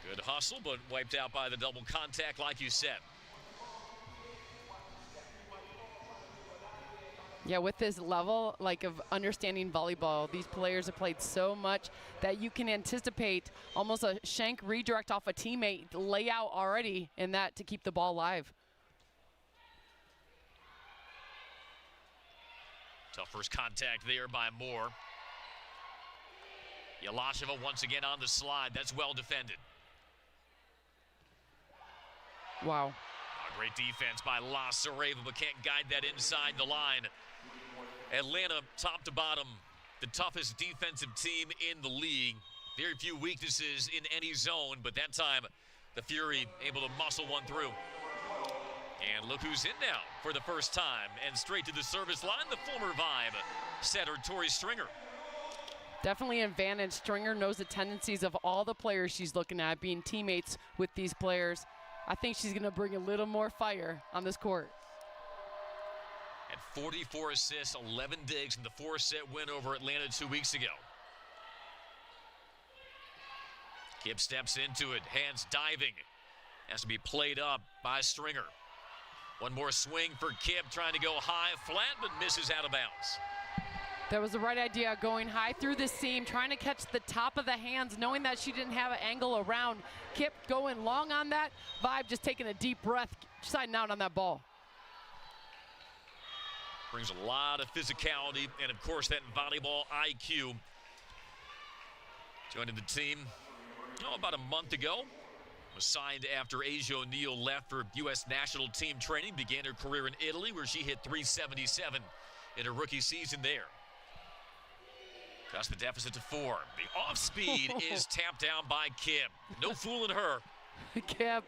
Good hustle, but wiped out by the double contact like you said. Yeah, with this level of understanding volleyball, these players have played so much that you can anticipate almost a shank redirect off a teammate layout already in that to keep the ball live. Tough first contact there by Moore. Yalasheva once again on the slide. That's well defended. Wow. Great defense by Lasareva, but can't guide that inside the line. Atlanta, top to bottom, the toughest defensive team in the league. Very few weaknesses in any zone, but that time the Fury able to muscle one through. And look who's in now for the first time. And straight to the service line, the former Vibe setter, Tori Stringer. Definitely an advantage. Stringer knows the tendencies of all the players she's looking at, being teammates with these players. I think she's going to bring a little more fire on this court. At 44 assists, 11 digs in the 4-set win over Atlanta 2 weeks ago. Kip steps into it, hands diving. Has to be played up by Stringer. One more swing for Kip, trying to go high, flat, but misses out of bounds. That was the right idea, going high through the seam, trying to catch the top of the hands, knowing that she didn't have an angle around. Kip going long on that. Vibe just taking a deep breath, siding out on that ball. Brings a lot of physicality and, of course, that volleyball IQ. Joining the team about a month ago. Was signed after Asia O'Neal left for U.S. national team training. Began her career in Italy, where she hit 377 in her rookie season there. Cuts the deficit to 4. The off speed is tapped down by Kip. No fooling her. Kip,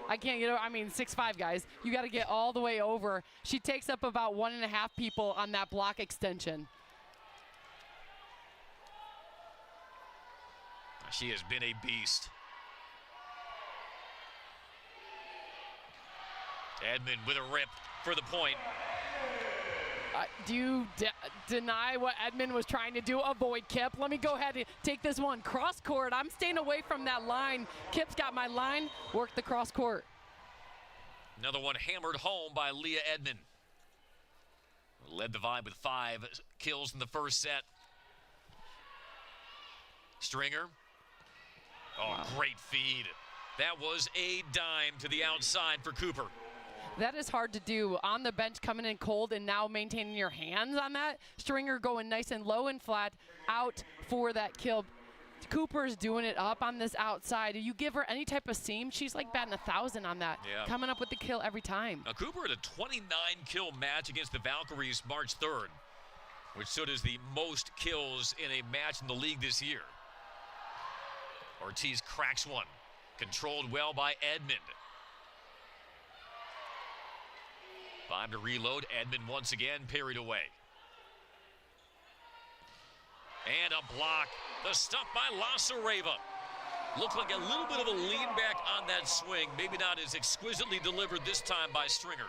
I can't get over. I mean, 6'5", guys. You got to get all the way over. She takes up about 1.5 people on that block extension. She has been a beast. Edmond with a rip for the point. Do you deny what Edmond was trying to do? Avoid Kip. Let me go ahead and take this one. Cross court. I'm staying away from that line. Kip's got my line. Work the cross court. Another one hammered home by Leah Edmond. Led the Vibe with 5 kills in the first set. Stringer. Oh, wow. Great feed. That was a dime to the outside for Cooper. That is hard to do on the bench, coming in cold and now maintaining your hands on that. Stringer going nice and low and flat out for that kill. Cooper's doing it up on this outside. You give her any type of seam, she's like batting 1,000 on that. Yeah. Coming up with the kill every time. Now Cooper had a 29-kill match against the Valkyries March 3rd, which stood as the most kills in a match in the league this year. Ortiz cracks one. Controlled well by Edmond. Time to reload. Edmond once again parried away. And a block. The stuff by Lasareva. Looked like a little bit of a lean back on that swing. Maybe not as exquisitely delivered this time by Stringer.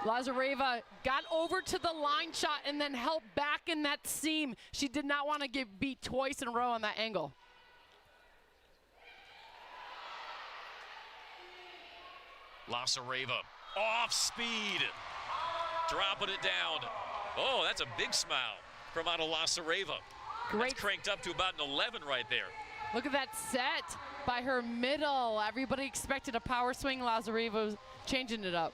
Lasareva got over to the line shot and then helped back in that seam. She did not want to get beat twice in a row on that angle. Lasareva off speed, dropping it down. Oh, that's a big smile from out of Lasareva. Great. That's cranked up to about an 11 right there. Look at that set by her middle. Everybody expected a power swing. Lasareva was changing it up.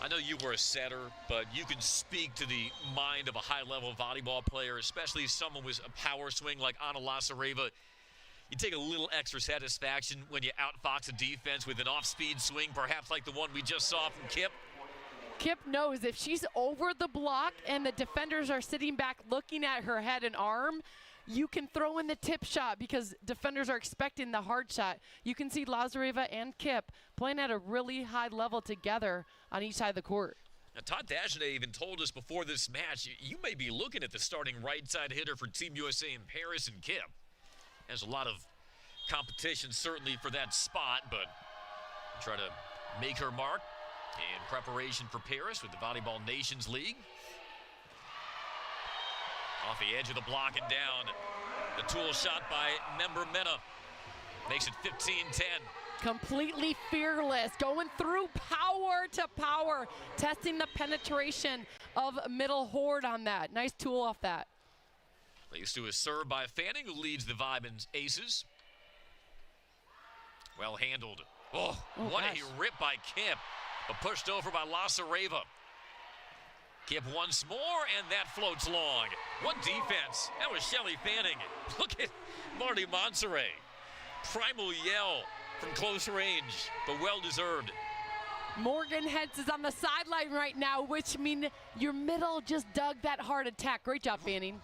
I know you were a setter, but you can speak to the mind of a high-level volleyball player, especially someone with a power swing like Anna Lasareva. You take a little extra satisfaction when you outfox a defense with an off-speed swing, perhaps like the one we just saw from Kip. Kip knows if she's over the block and the defenders are sitting back looking at her head and arm, you can throw in the tip shot because defenders are expecting the hard shot. You can see Lasareva and Kip playing at a really high level together on each side of the court. Now, Todd Dagenet even told us before this match, you may be looking at the starting right side hitter for Team USA in Paris, and Kip has a lot of competition certainly for that spot, but try to make her mark in preparation for Paris with the Volleyball Nations League. Off the edge of the block and down. The tool shot by Member Mena makes it 15-10. Completely fearless, going through power to power, testing the penetration of middle Horde on that. Nice tool off that. Leads to a serve by Fanning, who leads the Vibe in aces. Well handled. Oh, what gosh. a rip by Kip, but pushed over by Lasareva. Kip once more, and that floats long. What defense. That was Shelly Fanning. Look at Marty Monserrat. Primal yell from close range, but well-deserved. Morgan Hentz is on the sideline right now, which means your middle just dug that hard attack. Great job, Fanning.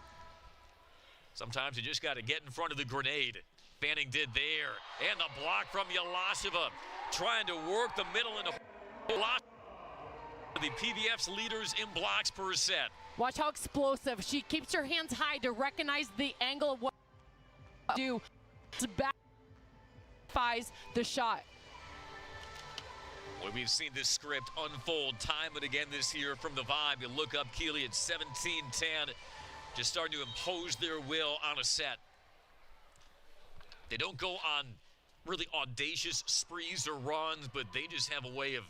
Sometimes you just got to get in front of the grenade. Fanning did there. And the block from Yalaseva, trying to work the middle into the PVF's leaders in blocks per set. Watch how explosive. She keeps her hands high to recognize the angle of what to do. Back the shot. Well, we've seen this script unfold time and again this year from the Vibe. You look up Keeley at 17-10, just starting to impose their will on a set. They don't go on really audacious sprees or runs, but they just have a way of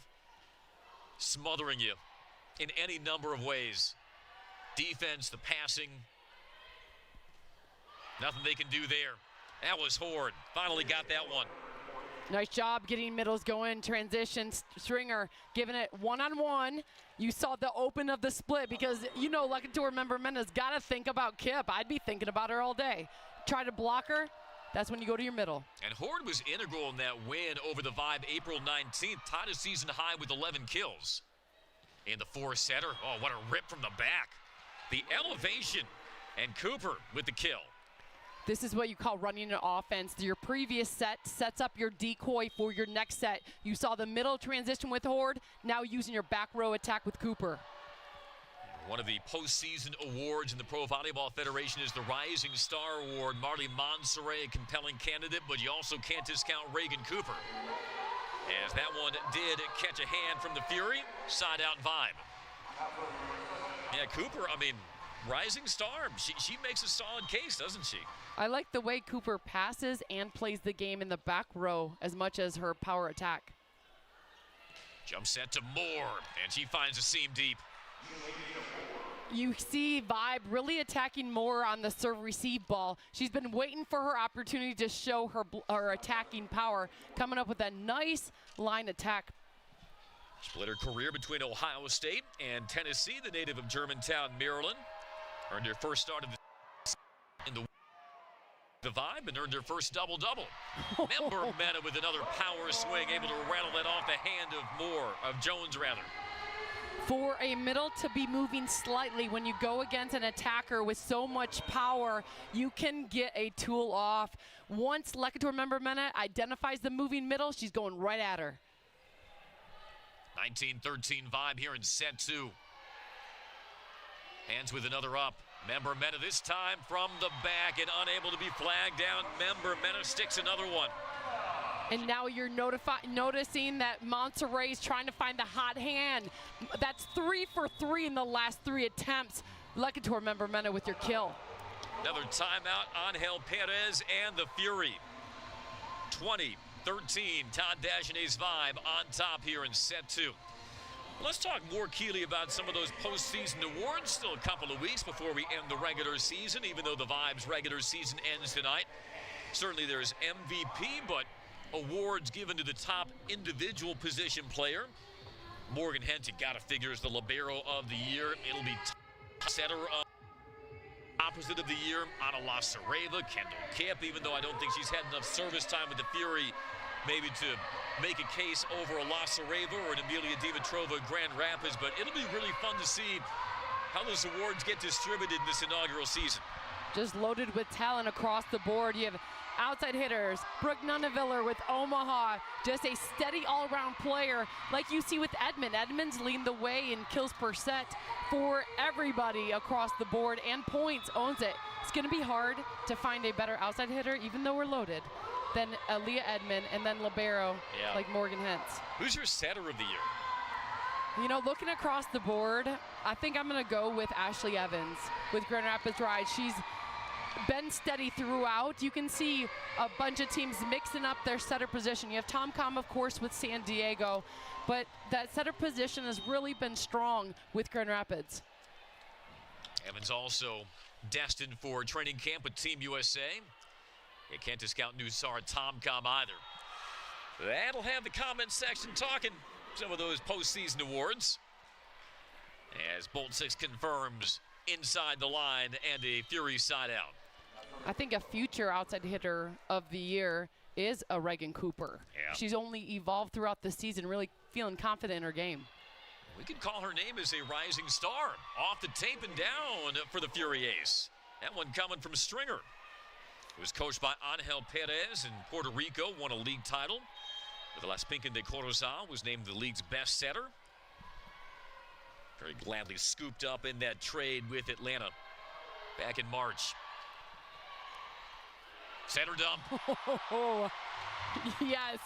smothering you in any number of ways. Defense, the passing, nothing they can do there. That was Horde. Finally got that one. Nice job getting middles going, transition. Stringer giving it one-on-one. You saw the open of the split because, you know, Lucky to remember Mena's got to think about Kip. I'd be thinking about her all day. Try to block her. That's when you go to your middle. And Horde was integral in that win over the Vibe April 19th. Tied a season high with 11 kills. In the four-setter, oh, what a rip from the back. The elevation, and Cooper with the kill. This is what you call running an offense. Your previous set sets up your decoy for your next set. You saw the middle transition with Horde, now using your back row attack with Cooper. One of the postseason awards in the Pro Volleyball Federation is the Rising Star Award. Marty Monserrat, a compelling candidate, but you also can't discount Reagan Cooper, as that one did catch a hand from the Fury. Side out Vibe. Yeah, Cooper, I mean, rising star. She makes a solid case, doesn't she? I like the way Cooper passes and plays the game in the back row as much as her power attack. Jump set to Moore, and she finds a seam deep. You see Vibe really attacking more on the serve-receive ball. She's been waiting for her opportunity to show her attacking power, coming up with a nice line attack. Split her career between Ohio State and Tennessee, the native of Germantown, Maryland. Earned her first start of in the Vibe and earned her first double-double. Member Mena with another power swing, able to rattle that off the hand of Jones rather. For a middle to be moving slightly when you go against an attacker with so much power, you can get a tool off. Once Lecator Member Mena identifies the moving middle, she's going right at her. 19-13 Vibe here in set two. Hands with another up. Member Mena this time from the back and unable to be flagged down. Member Mena sticks another one. And now you're noticing that Monserrat is trying to find the hot hand. That's 3 for 3 in the last 3 attempts. Lecator Member Mena with your kill. Another timeout, Angel Perez and the Fury. 20-13, Todd Dagenet's Vibe on top here in set two. Let's talk more, Keeley, about some of those postseason awards. Still a couple of weeks before we end the regular season, even though the Vibe's regular season ends tonight. Certainly there's MVP, but awards given to the top individual position player. Morgan Hent, you got to figure, is the libero of the year. It'll be setter of opposite of the year, Ana Lasareva, Kendall Kemp, even though I don't think she's had enough service time with the Fury maybe to make a case over a Lasareva or an Emilia Dimitrova at Grand Rapids, but it'll be really fun to see how those awards get distributed in this inaugural season. Just loaded with talent across the board. You have outside hitters, Brooke Nuneviller with Omaha, just a steady all-around player like you see with Edmond. Edmond's leading the way in kills per set for everybody across the board, and points, owns it. It's going to be hard to find a better outside hitter, even though we're loaded, than Leah Edmond, and then libero like Morgan Hentz. Who's your setter of the year? You know, looking across the board, I think I'm going to go with Ashley Evans with Grand Rapids Ride. She's been steady throughout. You can see a bunch of teams mixing up their setter position. You have Tom Com, of course, with San Diego, but that setter position has really been strong with Grand Rapids. Evans also destined for training camp with Team USA. You can't discount new star Tom Com either. That'll have the comment section talking some of those postseason awards, as Bolt 6 confirms inside the line and a Fury side out. I think a future outside hitter of the year is a Reagan Cooper. Yeah. She's only evolved throughout the season, really feeling confident in her game. We could call her name as a rising star. Off the tape and down for the Fury ace. That one coming from Stringer, who was coached by Angel Perez in Puerto Rico, won a league title with Las Pincas de Corozal, was named the league's best setter. Very gladly scooped up in that trade with Atlanta back in March. Setter dump. Oh, yes,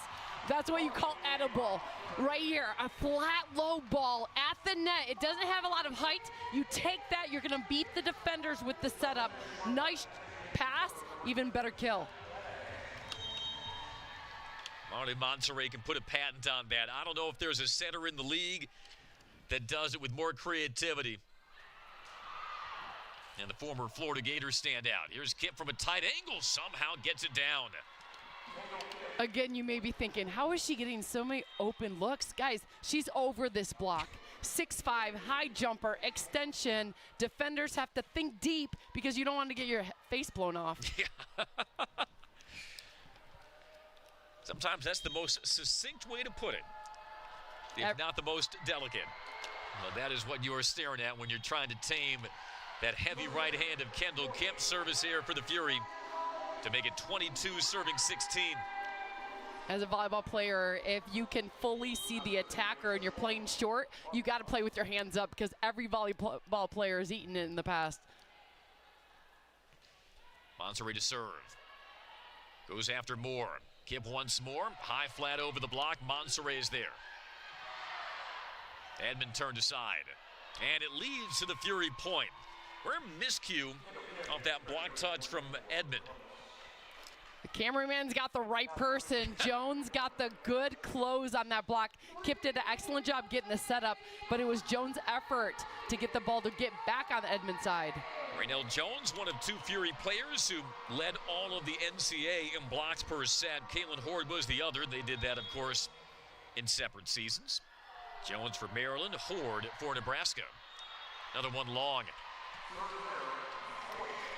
that's what you call edible. Right here, a flat low ball at the net. It doesn't have a lot of height. You take that, you're gonna beat the defenders with the setup. Nice pass, even better kill. Marty Monterey can put a patent on that. I don't know if there's a setter in the league that does it with more creativity. And the former Florida Gators stand out. Here's Kip from a tight angle, somehow gets it down. Again, you may be thinking, how is she getting so many open looks? Guys, she's over this block. 6'5", high jumper, extension. Defenders have to think deep because you don't want to get your face blown off. Yeah. Sometimes that's the most succinct way to put it, if not the most delicate. Well, that is what you are staring at when you're trying to tame that heavy right hand of Kendall Kemp. Service here for the Fury to make it 22, serving 16. As a volleyball player, if you can fully see the attacker and you're playing short, you got to play with your hands up because every volleyball player has eaten it in the past. Monterey to serve. Goes after Moore. Kip once more. High flat over the block. Monserrat is there. Edmond turned aside. And it leads to the Fury point. We're a miscue off that block touch from Edmond. The cameraman's got the right person. Jones got the good close on that block. Kip did an excellent job getting the setup, but it was Jones' effort to get the ball to get back on the Edmond side. Raynell Jones, one of two Fury players who led all of the NCAA in blocks per set. Caitlin Horde was the other. They did that, of course, in separate seasons. Jones for Maryland, Horde for Nebraska. Another one long.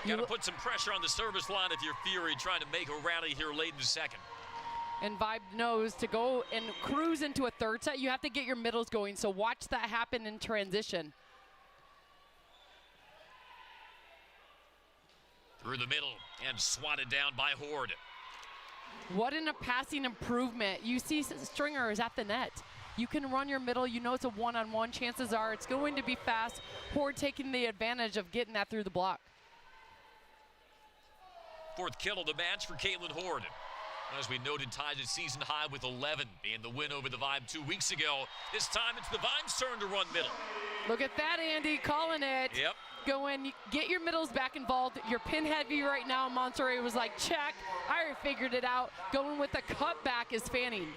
Got to put some pressure on the service line if you're Fury, trying to make a rally here late in the second. And Vibe knows to go and cruise into a third set, you have to get your middles going, so watch that happen in transition. Through the middle and swatted down by Horde. What in a passing improvement. You see Stringer is at the net. You can run your middle, you know it's a one-on-one. Chances are it's going to be fast. Horde taking the advantage of getting that through the block. Fourth kill of the match for Caitlin Horde. As we noted, tied a season high with 11, being the win over the Vibe 2 weeks ago. This time it's the Vibe's turn to run middle. Look at that, Andy, calling it. Yep. Go in, get your middles back involved. You're pin heavy right now. Monterey was like, check. I already figured it out. Going with the cutback is Fanning.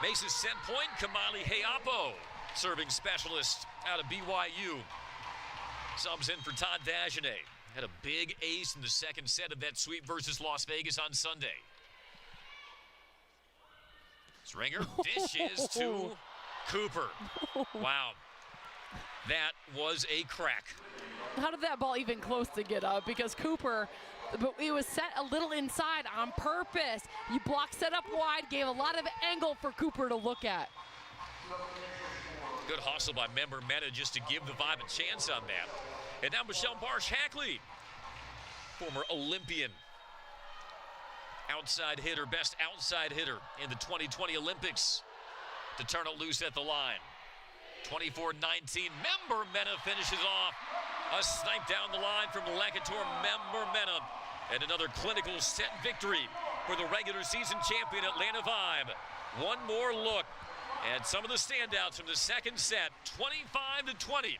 Makes a set point, Kamali Heapo, serving specialist out of BYU. Subs in for Todd Dagenet. Had a big ace in the second set of that sweep versus Las Vegas on Sunday. Stringer dishes to Cooper. Wow. That was a crack. How did that ball even close to get up? Because Cooper, but it was set a little inside on purpose. You block set up wide, gave a lot of angle for Cooper to look at. Good hustle by Member Mena just to give the Vibe a chance on that. And now Michelle Barsh-Hackley, former Olympian. Outside hitter, best outside hitter in the 2020 Olympics, to turn it loose at the line. 24-19, Member Mena finishes off. A snipe down the line from Lakator Member Mena. And another clinical set victory for the regular season champion Atlanta Vibe. One more look at some of the standouts from the second set. 25-20,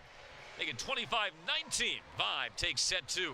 make it 25-19. Vibe takes set 2.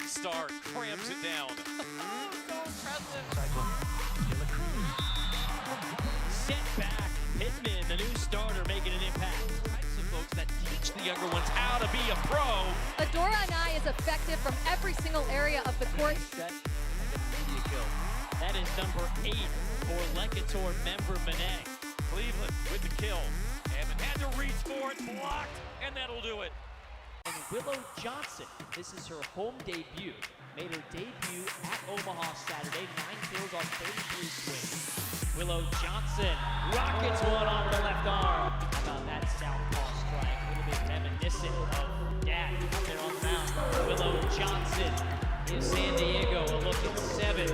Star crams it down. So impressive. Set back. Pittman, the new starter, making an impact. Types of folks that teach the younger ones how to be a pro. Adora and I is effective from every single area of the court. That is number 8 for Lakator Member Mena. Cleveland with the kill. Evan had to reach for it, blocked, and that'll do it. And Willow Johnson, this is her home debut. Made her debut at Omaha Saturday, 9 kills on 33 swings. Willow Johnson rockets one off the left arm. How about that southpaw strike? A little bit reminiscent of Dad out there on the mound. Willow Johnson gives San Diego a look at 7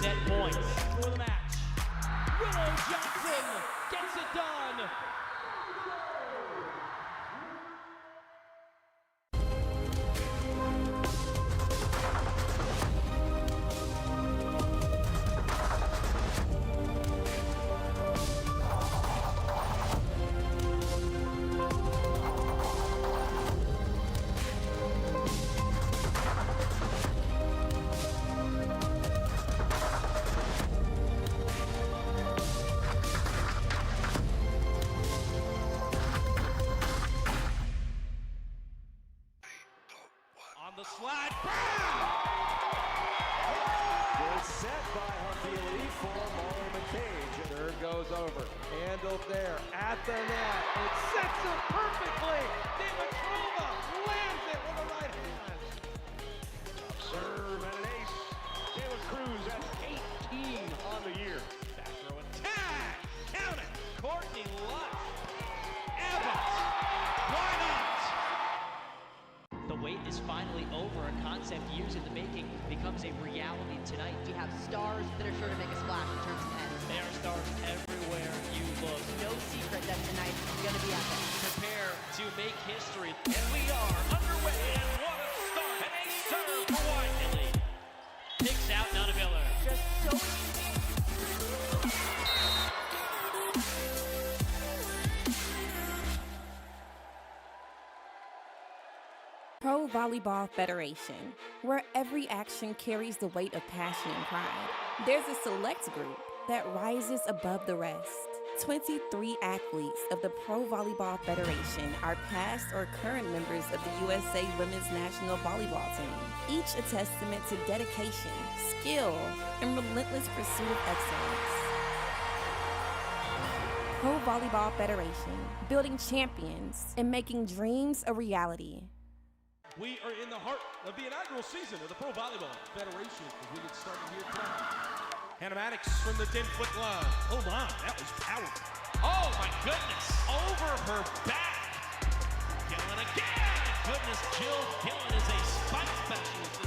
set points for the match. Willow Johnson gets it done. The slide, bam! Good set by Hafili for Molly McCage. Serve goes over, handled there, at the net. It sets up perfectly. Dimitrova lands it with the right hand. Serve and an ace. Taylor Cruz at 18 on the year. Back throw and tag! Count it! Courtney Lutz. Evans! Why not? The wait is finally over. A concept years in the making becomes a reality tonight. We have stars that are sure to make a splash in terms of heads. There are stars everywhere you look. No secret that tonight is going to be epic. Prepare to make history. And we are underway. And what a start. And a serve for Whiteley. Picks out Nana Miller. Just so Pro Volleyball Federation, where every action carries the weight of passion and pride. There's a select group that rises above the rest. 23 athletes of the Pro Volleyball Federation are past or current members of the USA Women's National Volleyball Team, each a testament to dedication, skill, and relentless pursuit of excellence. Pro Volleyball Federation, building champions and making dreams a reality. We are in the heart of the inaugural season of the Pro Volleyball Federation as we get started here tonight. Hannah Maddox from the 10-foot line. Hold on, that was powerful. Oh my goodness, over her back. Gillen again. Goodness, Jill Gillen is a spike specialist.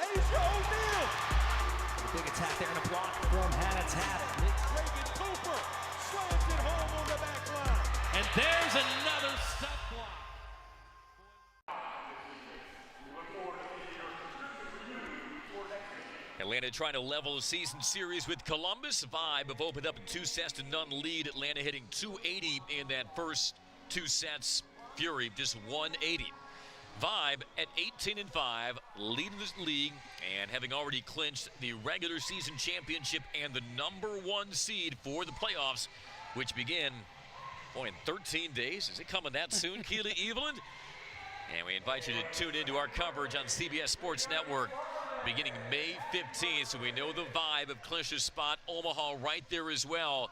Asia O'Neal. Big attack there and a block from Hannah Tapp. Reagan Cooper slams it home on the back line. And there's another step block. Atlanta Atlanta trying to level a season series with Columbus. Vibe have opened up a 2-0 lead. Atlanta hitting 280 in that first 2 sets. Fury just 180. Vibe at 18-5, leading the league and having already clinched the regular season championship and the #1 seed for the playoffs, which begin, in 13 days. Is it coming that soon, Keela Evelyn? And we invite you to tune into our coverage on CBS Sports Network beginning May 15th. So we know the Vibe have clinched a spot. Omaha right there as well.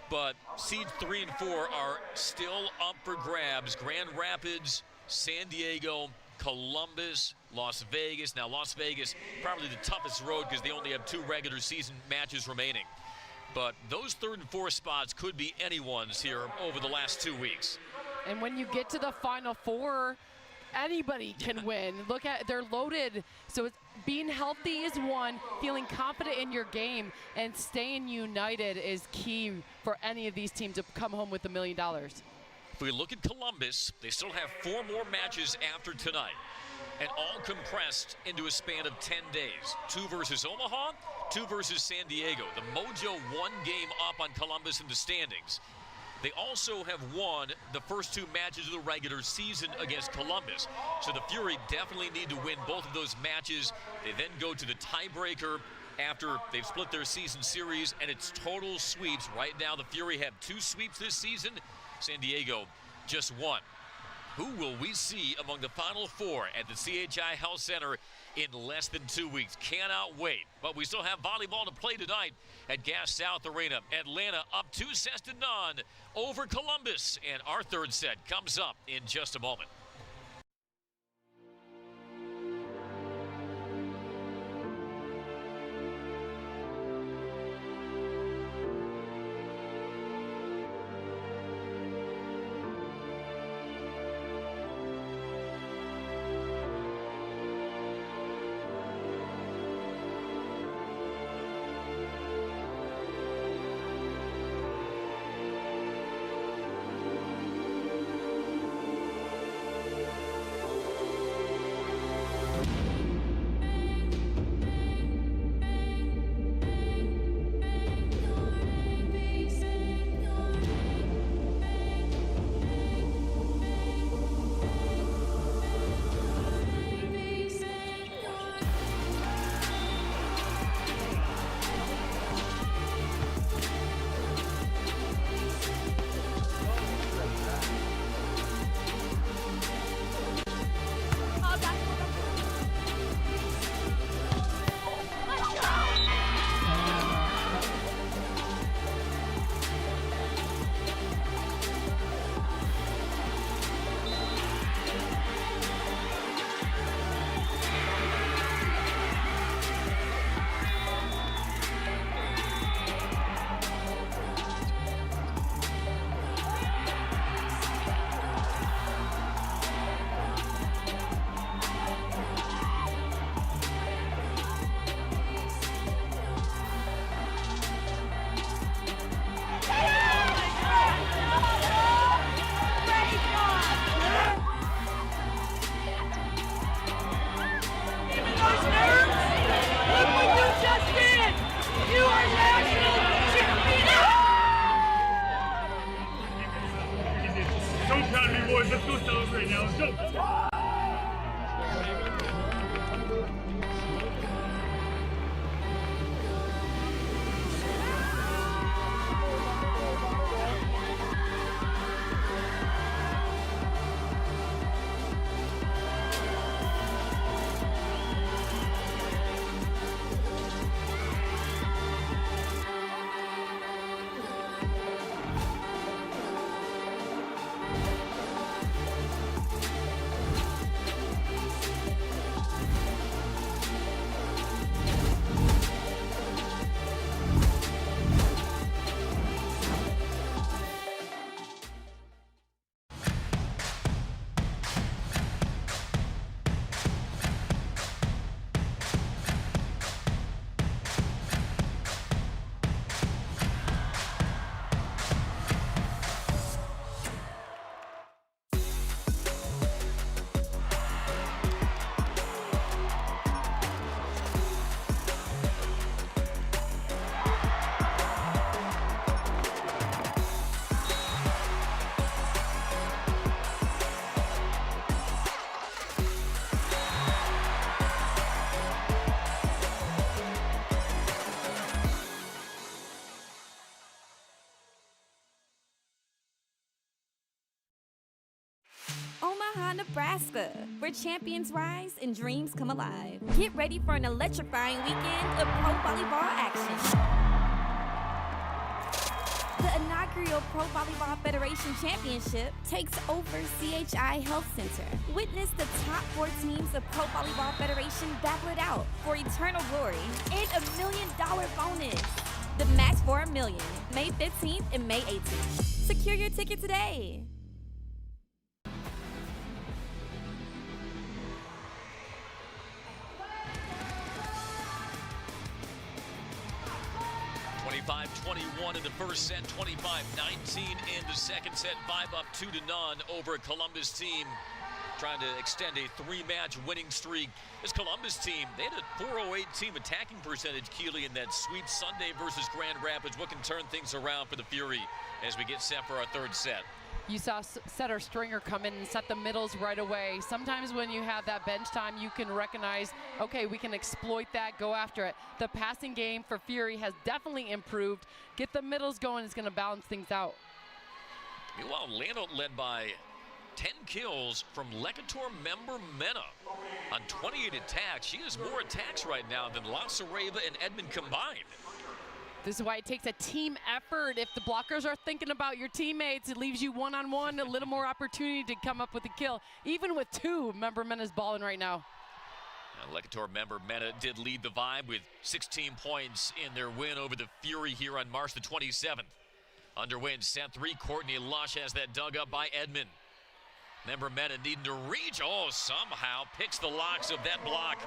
But seeds 3 and 4 are still up for grabs. Grand Rapids, San Diego, Columbus, Las Vegas. Now Las Vegas, probably the toughest road because they only have 2 regular season matches remaining. But those 3rd and 4th spots could be anyone's here over the last 2 weeks. And when you get to the Final Four, anybody can win. Look at, they're loaded. So it's, being healthy is one, feeling confident in your game, and staying united is key for any of these teams to come home with $1 million. If we look at Columbus, they still have 4 more matches after tonight, and all compressed into a span of 10 days. 2 versus Omaha, 2 versus San Diego. The Mojo 1 game up on Columbus in the standings. They also have won the first 2 matches of the regular season against Columbus. So the Fury definitely need to win both of those matches. They then go to the tiebreaker after they've split their season series, and it's total sweeps. Right now, the Fury have 2 sweeps this season. San Diego just 1. Who will we see among the Final 4 at the CHI Health Center in less than 2 weeks? Cannot wait. But we still have volleyball to play tonight at Gas South Arena. Atlanta up 2-0 over Columbus. And our 3rd set comes up in just a moment. Let's go celebrate now. Let's go. Omaha, Nebraska, where champions rise and dreams come alive. Get ready for an electrifying weekend of pro volleyball action. The inaugural Pro Volleyball Federation Championship takes over CHI Health Center. Witness the top 4 teams of Pro Volleyball Federation battle it out for eternal glory and $1 million bonus. The match for $1 million, May 15th and May 18th. Secure your ticket today. 25-21 in the first set, 25-19 in the second set, 5 up 2-0 over a Columbus team trying to extend a 3-match winning streak. This Columbus team, they had a .408 team attacking percentage, Keely, in that sweep Sunday versus Grand Rapids. What can turn things around for the Fury as we get set for our third set? You saw setter Stringer come in and set the middles right away. Sometimes when you have that bench time, you can recognize, okay, we can exploit that, go after it. The passing game for Fury has definitely improved. Get the middles going, it's going to balance things out. Meanwhile, Lano led by 10 kills from Lecator member Mena on 28 attacks. She has more attacks right now than La Sareva and Edmond combined. This is why it takes a team effort. If the blockers are thinking about your teammates, it leaves you one-on-one, a little more opportunity to come up with a kill. Even with 2, member Mena's balling right now. Lecator member Mena did lead the Vibe with 16 points in their win over the Fury here on March the 27th. Underway in set 3, Courtney Lush has that dug up by Edmond. Member Mena needing to reach, somehow picks the locks of that block.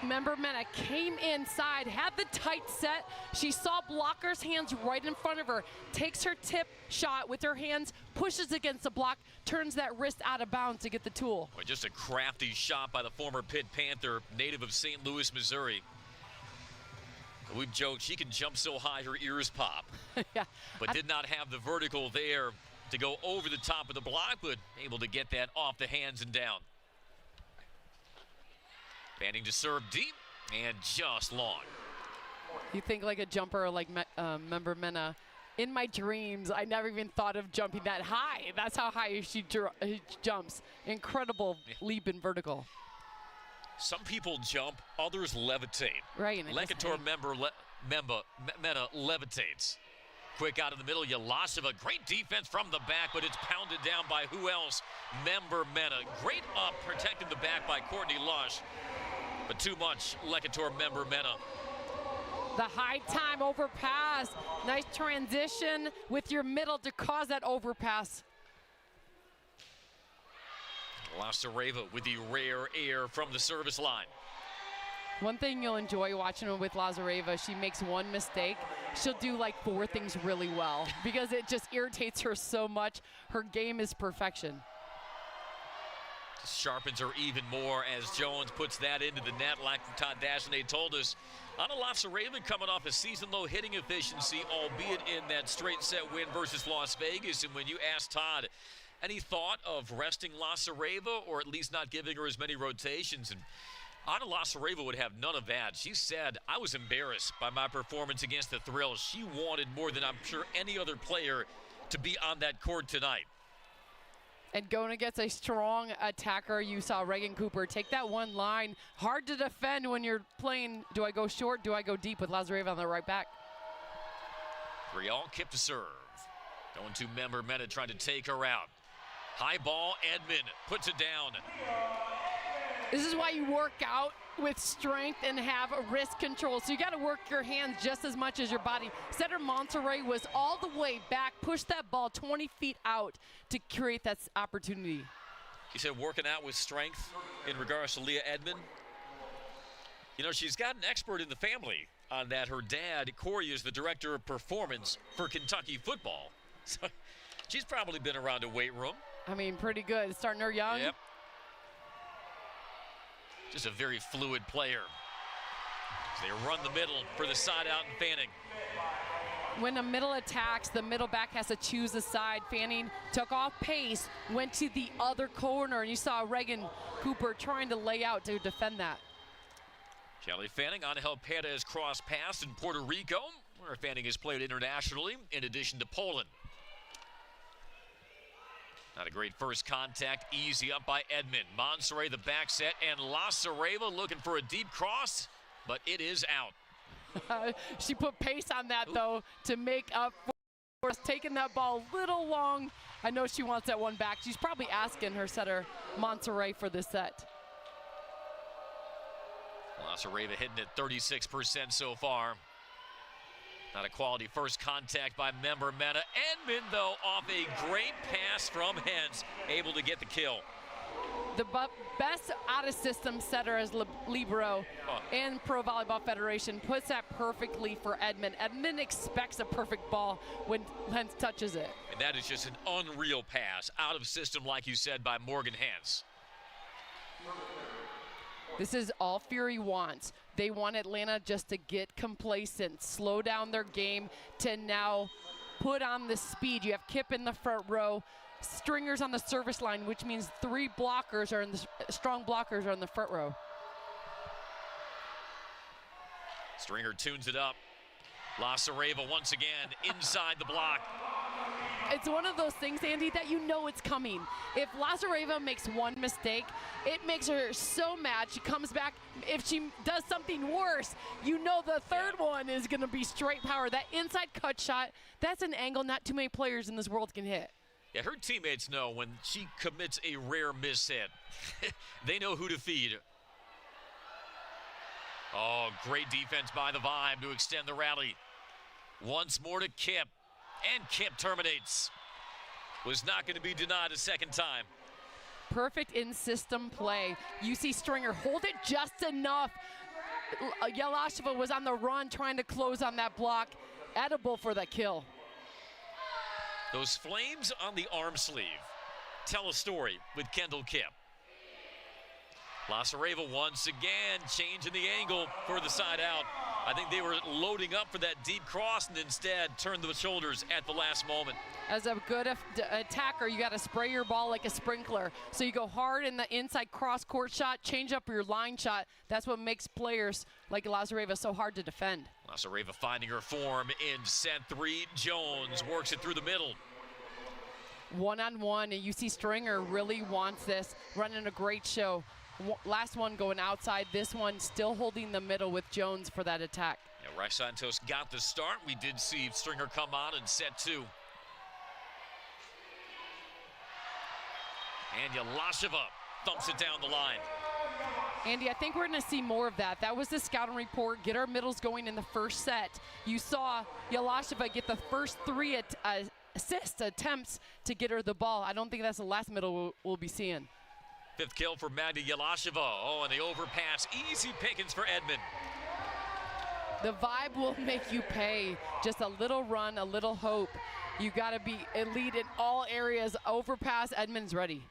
Member Mena came inside, had the tight set. She saw blockers' hands right in front of her, takes her tip shot with her hands, pushes against the block, turns that wrist out of bounds to get the tool. Well, just a crafty shot by the former Pitt Panther, native of St. Louis, Missouri. We've joked she can jump so high her ears pop, yeah. But did not have the vertical there to go over the top of the block, but able to get that off the hands and down. Fanning to serve deep and just long. You think like a jumper like member Mena. In my dreams, I never even thought of jumping that high. That's how high she jumps. Incredible leap in vertical. Some people jump, others levitate. Right. Lecator member Mena levitates. Quick out of the middle, Yalasova. Great defense from the back, but it's pounded down by who else? Member Mena. Great up, protecting the back by Courtney Lush. But too much, Lecator member Mena. The high time overpass. Nice transition with your middle to cause that overpass. La Sareva with the rare air from the service line. One thing you'll enjoy watching her with Lazareva, she makes one mistake, she'll do like 4 things really well because it just irritates her so much. Her game is perfection. Sharpens her even more as Jones puts that into the net, like Todd Dagenet told us. Anna Lasareva coming off a season-low hitting efficiency, albeit in that straight-set win versus Las Vegas. And when you asked Todd, any thought of resting Lasareva or at least not giving her as many rotations? And Anna Lasareva would have none of that. She said, I was embarrassed by my performance against the Thrills. She wanted more than I'm sure any other player to be on that court tonight. And going against a strong attacker, you saw Reagan Cooper take that one line. Hard to defend when you're playing, do I go short, do I go deep with Lazareva on the right back? Real Kip to serve. Going to member Mena trying to take her out. High ball, Edmond puts it down. This is why you work out with strength and have a wrist control. So you got to work your hands just as much as your body. Setter Monterey was all the way back, pushed that ball 20 feet out to create that opportunity. He said working out with strength in regards to Leah Edmond. You know, she's got an expert in the family on that. Her dad, Corey, is the director of performance for Kentucky football. So she's probably been around a weight room. I mean, pretty good. Starting her young. Yep. Just a very fluid player. They run the middle for the side out and Fanning. When a middle attacks, the middle back has to choose a side. Fanning took off pace, went to the other corner, and you saw Reagan Cooper trying to lay out to defend that. Kelly Fanning, Angel Perez cross pass in Puerto Rico, where Fanning has played internationally, in addition to Poland. Not a great first contact, easy up by Edmond. Monserrat the back set, and Lasareva looking for a deep cross, but it is out. She put pace on that, though, to make up for taking that ball a little long. I know she wants that one back. She's probably asking her setter, Monserrat, for this set. Lasareva hitting at 36% so far. Not a quality first contact by member Mena. Edmond, though, off a great pass from Hens, able to get the kill. The best out-of-system setter as libero in Pro Volleyball Federation puts that perfectly for Edmond. Edmond expects a perfect ball when Hens touches it. And that is just an unreal pass, out of system, like you said, by Morgan Hens. This is all Fury wants. They want Atlanta just to get complacent, slow down their game, to now put on the speed. You have Kip in the front row, Stringers on the service line, which means three blockers are in the strong blockers are in the front row. Stringer tunes it up. Lasareva once again inside the block. It's one of those things, Andy, that you know it's coming. If Lasareva makes one mistake, it makes her so mad. She comes back. If she does something worse, you know the third one is going to be straight power. That inside cut shot, that's an angle not too many players in this world can hit. Yeah, her teammates know when she commits a rare miss hit. They know who to feed. Oh, great defense by the Vibe to extend the rally. Once more to Kip. And Kip terminates. Was not going to be denied a second time. Perfect in-system play. You see Stringer hold it just enough. Yelasheva was on the run trying to close on that block. Edible for the kill. Those flames on the arm sleeve tell a story with Kendall Kip. Lasareva once again changing the angle for the side out. I think they were loading up for that deep cross and instead turned the shoulders at the last moment. As a good attacker, you got to spray your ball like a sprinkler. So you go hard in the inside cross-court shot, change up your line shot. That's what makes players like Lasareva so hard to defend. Lasareva finding her form in set 3. Jones works it through the middle. One-on-one, and you see Stringer really wants this, running a great show. Last one going outside, this one still holding the middle with Jones for that attack. Yeah, Rice Santos got the start. We did see Stringer come on in set 2. And Yelasheva thumps it down the line. Andy, I think we're going to see more of that. That was the scouting report. Get our middles going in the first set. You saw Yelasheva get the first 3 assist attempts to get her the ball. I don't think that's the last middle we'll be seeing. 5th kill for Magda Yelasheva. Oh, and the overpass. Easy pickings for Edmond. The Vibe will make you pay. Just a little run, a little hope. You got to be elite in all areas. Overpass, Edmond's ready.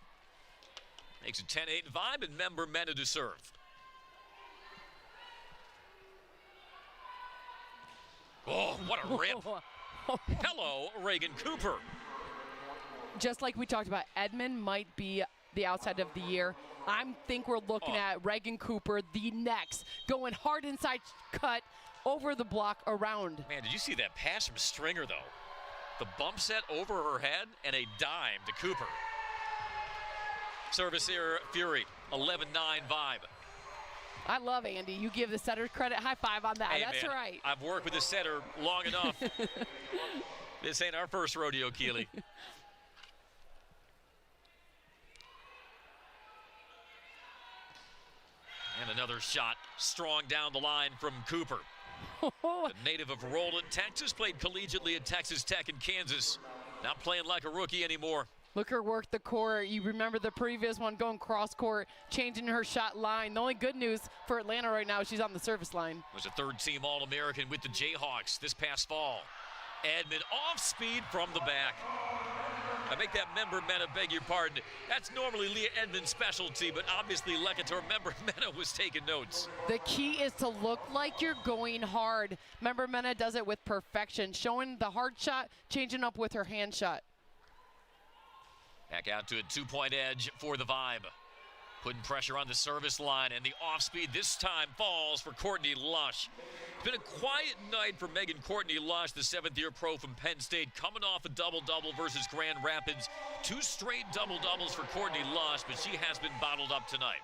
Makes it 10-8 Vibe and member Mena to serve. Oh, what a rip. Hello, Reagan Cooper. Just like we talked about, Edmond might be the outside of the year. I think we're looking at Reagan Cooper, the next, going hard inside cut over the block around. Man, did you see that pass from Stringer, though? The bump set over her head and a dime to Cooper. Service here, Fury, 11-9 Vibe. I love Andy. You give the setter credit. High five on that. Hey, that's man, right. I've worked with the setter long enough. This ain't our first rodeo, Keeley. And another shot, strong down the line from Cooper. The native of Roland, Texas, played collegiately at Texas Tech and Kansas. Not playing like a rookie anymore. Look her work the court. You remember the previous one going cross court, changing her shot line. The only good news for Atlanta right now, she's on the service line. Was a 3rd-team All-American with the Jayhawks this past fall. Edmond off speed from the back. I make that member Mena beg your pardon. That's normally Leah Edmond's specialty, but obviously Lecator member Mena was taking notes. The key is to look like you're going hard. Member Mena does it with perfection, showing the hard shot, changing up with her hand shot. Back out to a 2-point edge for the Vibe. Putting pressure on the service line, and the off speed this time falls for Courtney Lush. It's been a quiet night for Megan Courtney Lush, the 7th-year pro from Penn State, coming off a double-double versus Grand Rapids. 2 straight double-doubles for Courtney Lush, but she has been bottled up tonight.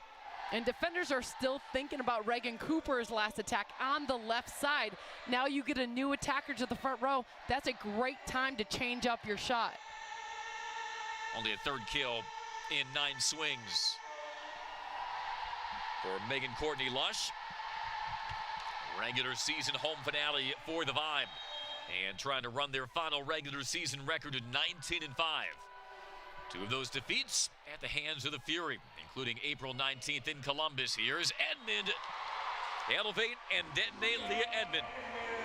And defenders are still thinking about Reagan Cooper's last attack on the left side. Now you get a new attacker to the front row. That's a great time to change up your shot. Only a 3rd kill in 9 swings for Megan Courtney Lush. Regular season home finale for the Vibe, and trying to run their final regular season record of 19-5. 2 of those defeats at the hands of the Fury, including April 19th in Columbus. Here's Edmond. Elevate and detonate Leah Edmond.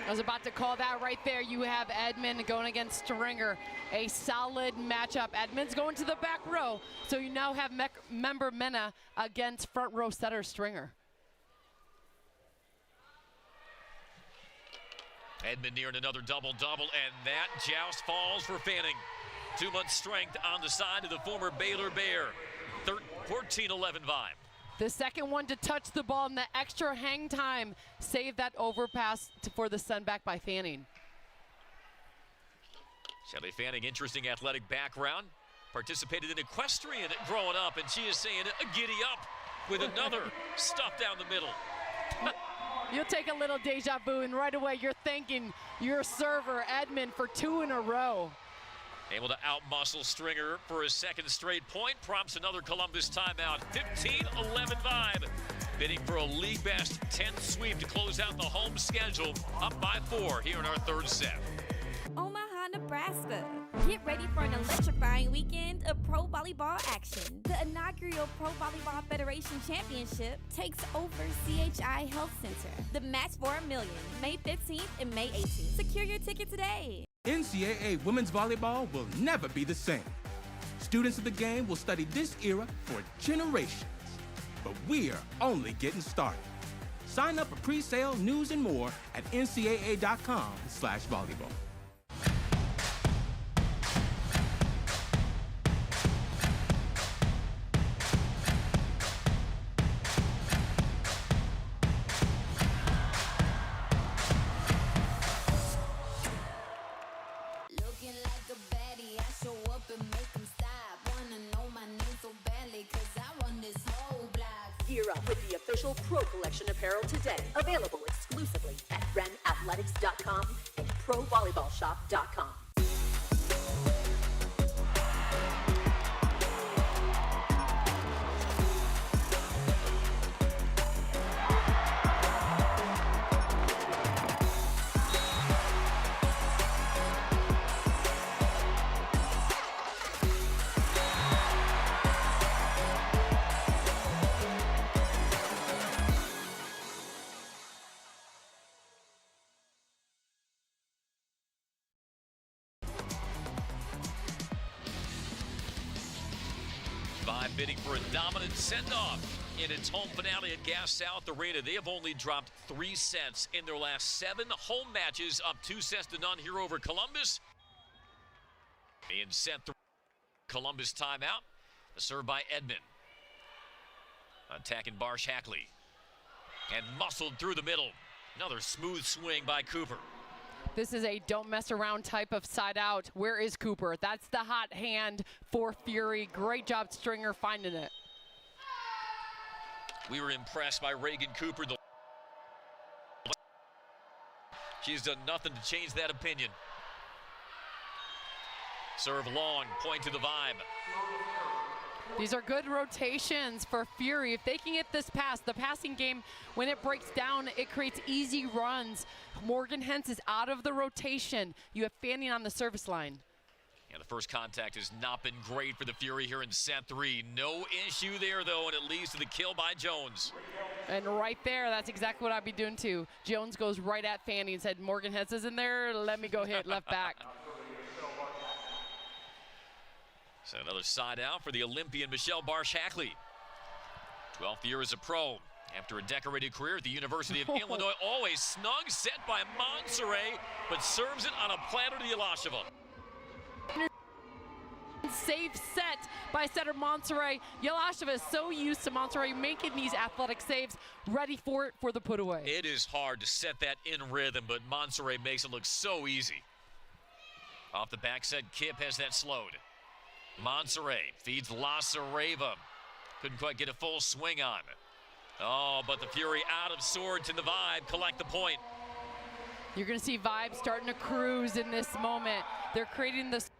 I was about to call that right there. You have Edmond going against Stringer. A solid matchup. Edmond's going to the back row, so you now have member Mena against front row setter Stringer. Edmond nearing another double-double, and that joust falls for Fanning. 2 months strength on the side of the former Baylor Bear. 14-11 Vibe. The second one to touch the ball in the extra hang time. Save that overpass for the send back by Fanning. Shelly Fanning, interesting athletic background. Participated in equestrian growing up, and she is saying giddy up with another stuff down the middle. You'll take a little deja vu, and right away you're thanking your server, Edmond, for 2 in a row. Able to outmuscle Stringer for his 2nd straight point, prompts another Columbus timeout. 15-11 Vibe, bidding for a league best 10th sweep to close out the home schedule, up by 4 here in our 3rd set. Omaha, Nebraska. Get ready for an electrifying weekend of pro volleyball action. The inaugural Pro Volleyball Federation Championship takes over CHI Health Center. The match for $1 million, May 15th and May 18th. Secure your ticket today. NCAA women's volleyball will never be the same. Students of the game will study this era for generations. But we're only getting started. Sign up for pre-sale, news, and more at ncaa.com/volleyball. Gear up with the official Pro Collection apparel today. Available exclusively at renathletics.com and provolleyballshop.com. Vibe bidding for a dominant send-off in its home finale at Gas South Arena. They have only dropped 3 sets in their last 7 home matches, up 2 sets to none here over Columbus. In set 3, Columbus timeout. The serve by Edmond. Attacking Barsh Hackley. And muscled through the middle. Another smooth swing by Cooper. This is a don't mess around type of side out. Where is Cooper? That's the hot hand for Fury. Great job, Stringer, finding it. We were impressed by Reagan Cooper. She's done nothing to change that opinion. Serve long, point to the Vibe. These are good rotations for Fury. If they can get this pass, the passing game, when it breaks down, it creates easy runs. Morgan Hens is out of the rotation. You have Fanning on the service line. And the first contact has not been great for the Fury here in set 3. No issue there, though, and it leads to the kill by Jones. And right there, that's exactly what I'd be doing, too. Jones goes right at Fanning and said, Morgan Hens is in there. Let me go hit left back. So another side out for the Olympian Michelle Barsh Hackley. 12th year as a pro. After a decorated career at the University of Illinois, always snug, set by Monserrat, but serves it on a platter to Yelasheva. safe set by setter Monserrat. Yelasheva is so used to Monserrat making these athletic saves, ready for it for the put away. It is hard to set that in rhythm, but Monserrat makes it look so easy. Off the back set, Kip has that slowed. Monserrat feeds Lasareva. Couldn't quite get a full swing on. Oh, but the Fury out of sorts in the Vibe collect the point. You're going to see Vibe starting to cruise in this moment. They're creating this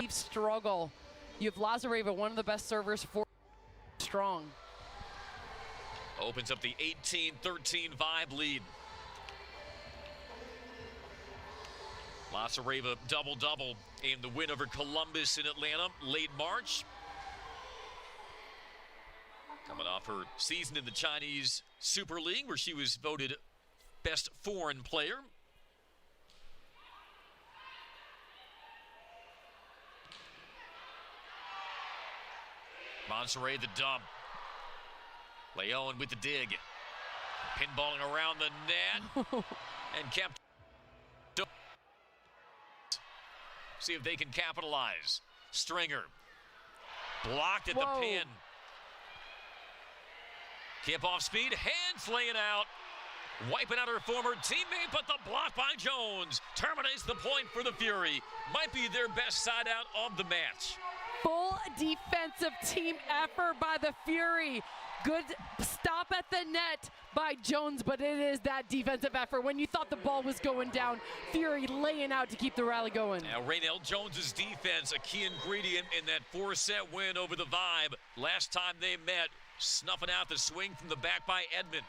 struggle. You have Lasareva, one of the best servers for strong. Opens up the 18-13 Vibe lead. Lasareva double-double in the win over Columbus in Atlanta late March. Coming off her season in the Chinese Super League, where she was voted best foreign player. Monserrat the dump. Leon with the dig. Pinballing around the net. And kept. See if they can capitalize. Stringer. Blocked at the pin. Kip off speed. Hands laying out. Wiping out her former teammate, but the block by Jones terminates the point for the Fury. Might be their best side out of the match. Full defensive team effort by the Fury. Good stop at the net by Jones, but it is that defensive effort. When you thought the ball was going down, Fury laying out to keep the rally going. Now, Raynell Jones's defense, a key ingredient in that 4-set win over the Vibe. Last time they met, snuffing out the swing from the back by Edmond.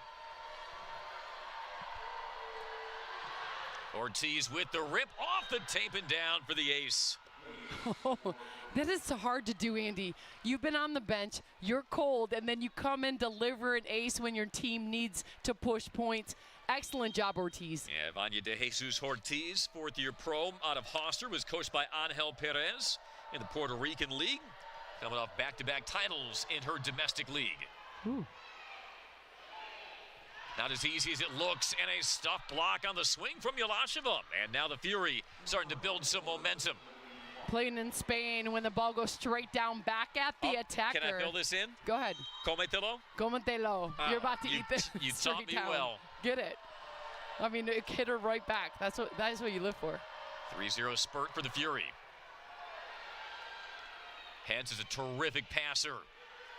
Ortiz with the rip off the tape and down for the ace. That is so hard to do, Andy. You've been on the bench, you're cold, and then you come and deliver an ace when your team needs to push points. Excellent job, Ortiz. Yeah, Vanya de Jesus Ortiz, fourth-year pro out of Hoster, was coached by Angel Perez in the Puerto Rican League, coming off back-to-back titles in her domestic league. Ooh. Not as easy as it looks, and a stuffed block on the swing from Yelasheva. And now the Fury starting to build some momentum. Playing in Spain when the ball goes straight down back at the attacker. Can I fill this in? Go ahead. Cometelo? Cometelo. You're about to eat this. You taught me down. well. Get it. I mean, it hit her right back. That is what you live for. 3-0 spurt for the Fury. Hens is a terrific passer.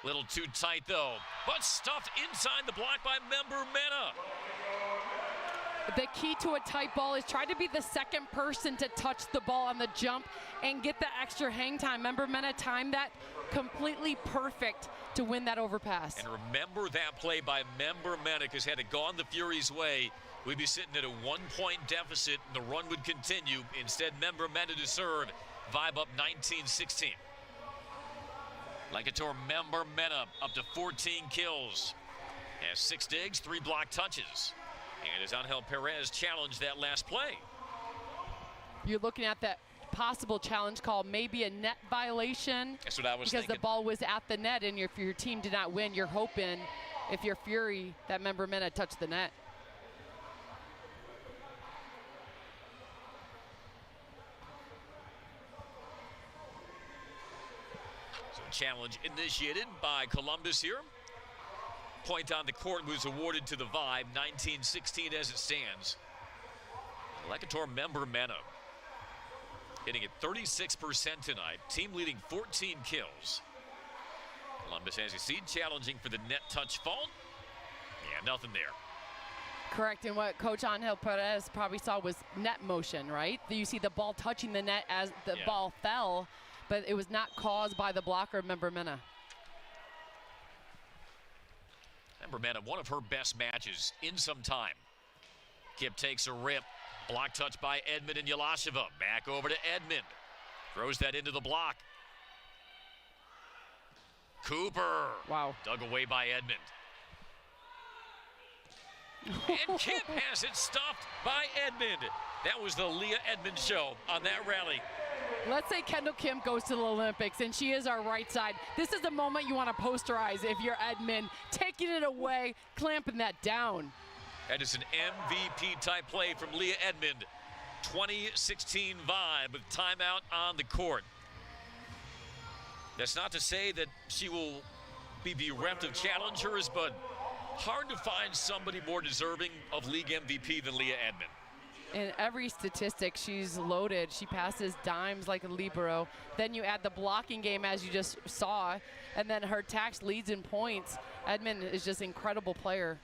Little too tight, though. But stuffed inside the block by Member Mena. The key to a tight ball is try to be the second person to touch the ball on the jump and get the extra hang time. Member Mena timed that completely perfect to win that overpass. And remember that play by Member Mena, because had it gone the Fury's way, we'd be sitting at a 1-point deficit and the run would continue. Instead, Member Mena to serve. Vibe up 19-16. Ligator Member Mena up to 14 kills. Has 6 digs, 3 block touches. And as Angel Perez challenged that last play. You're looking at that possible challenge call, maybe a net violation. That's what I was thinking. Because the ball was at the net, and if your team did not win, you're hoping, if you're Fury, that Member Mena touched the net. Challenge initiated by Columbus here. Point on the court was awarded to the Vibe, 19-16 as it stands. Ligator Member Mena hitting at 36% tonight, team leading 14 kills. Columbus, as you see, challenging for the net touch fault. Yeah, nothing there. Correct, and what Coach Angel Perez probably saw was net motion, right? You see the ball touching the net as the ball fell, but it was not caused by the blocker, Member Mena. Member Mena, one of her best matches in some time. Kip takes a rip. Block touch by Edmond and Yelasheva. Back over to Edmond. Throws that into the block. Cooper. Wow. Dug away by Edmond. And Kip has it stuffed by Edmond. That was the Leah Edmond show on that rally. Let's say Kendall Kim goes to the Olympics and she is our right side. This is the moment you want to posterize if you're Edmond, taking it away, clamping that down. That is an MVP type play from Leah Edmond. 2016 Vibe with timeout on the court. That's not to say that she will be bereft of challengers, but hard to find somebody more deserving of league MVP than Leah Edmond. In every statistic, she's loaded. She passes dimes like a libero. Then you add the blocking game, as you just saw, and then her attacks, leads, and points. Edmond is just an incredible player.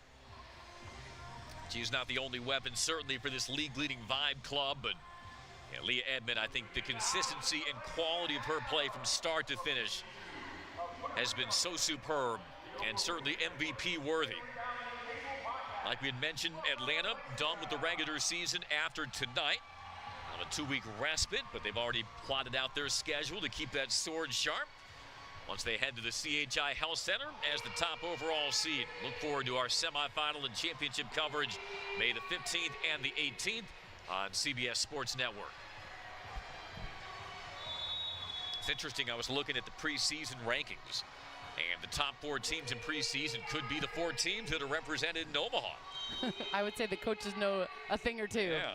She's not the only weapon, certainly, for this league-leading Vibe club, but yeah, Leah Edmond, I think the consistency and quality of her play from start to finish has been so superb and certainly MVP-worthy. Like we had mentioned, Atlanta done with the regular season after tonight on a 2-week respite, but they've already plotted out their schedule to keep that sword sharp once they head to the CHI Health Center as the top overall seed. Look forward to our semifinal and championship coverage May the 15th and the 18th on CBS Sports Network. It's interesting, I was looking at the preseason rankings, and the top 4 teams in preseason could be the 4 teams that are represented in Omaha. I would say the coaches know a thing or two. Yeah.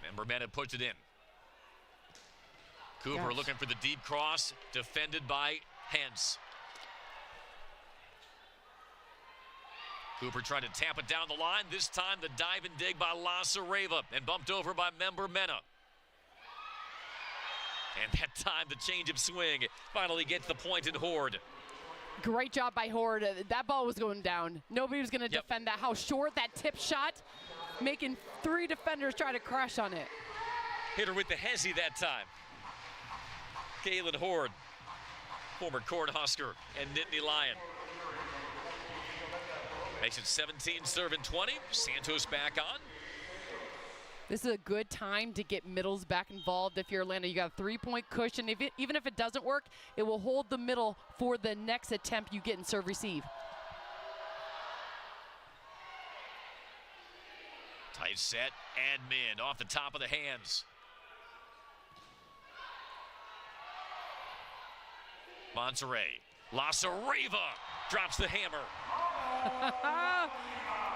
Member Mena puts it in. Cooper looking for the deep cross, defended by Hentz. Cooper trying to tap it down the line. This time the dive and dig by Lasareva and bumped over by Member Mena. And that time the change of swing finally gets the point in Horde. Great job by Horde. That ball was going down. Nobody was going to defend that. How short that tip shot, making 3 defenders try to crash on it. Hit her with the hezzy that time. Kaylin Horde, former Cornhusker and Nittany Lion. Makes it 17, serving 20. Santos back on. This is a good time to get middles back involved. If you're Atlanta, you got a 3-point cushion. Even if it doesn't work, it will hold the middle for the next attempt you get in serve-receive. Tight set, admin off the top of the hands. Monterey, Lasareva drops the hammer.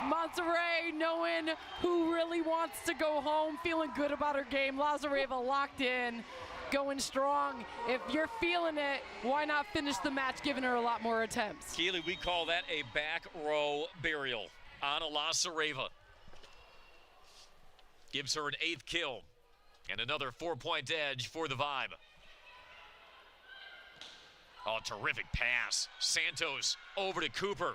Monterey knowing who really wants to go home, feeling good about her game. Lasareva locked in, going strong. If you're feeling it, why not finish the match, giving her a lot more attempts? Keely, we call that a back row burial on a Lasareva. Gives her an 8th kill and another 4-point edge for the Vibe. Oh, terrific pass. Santos over to Cooper.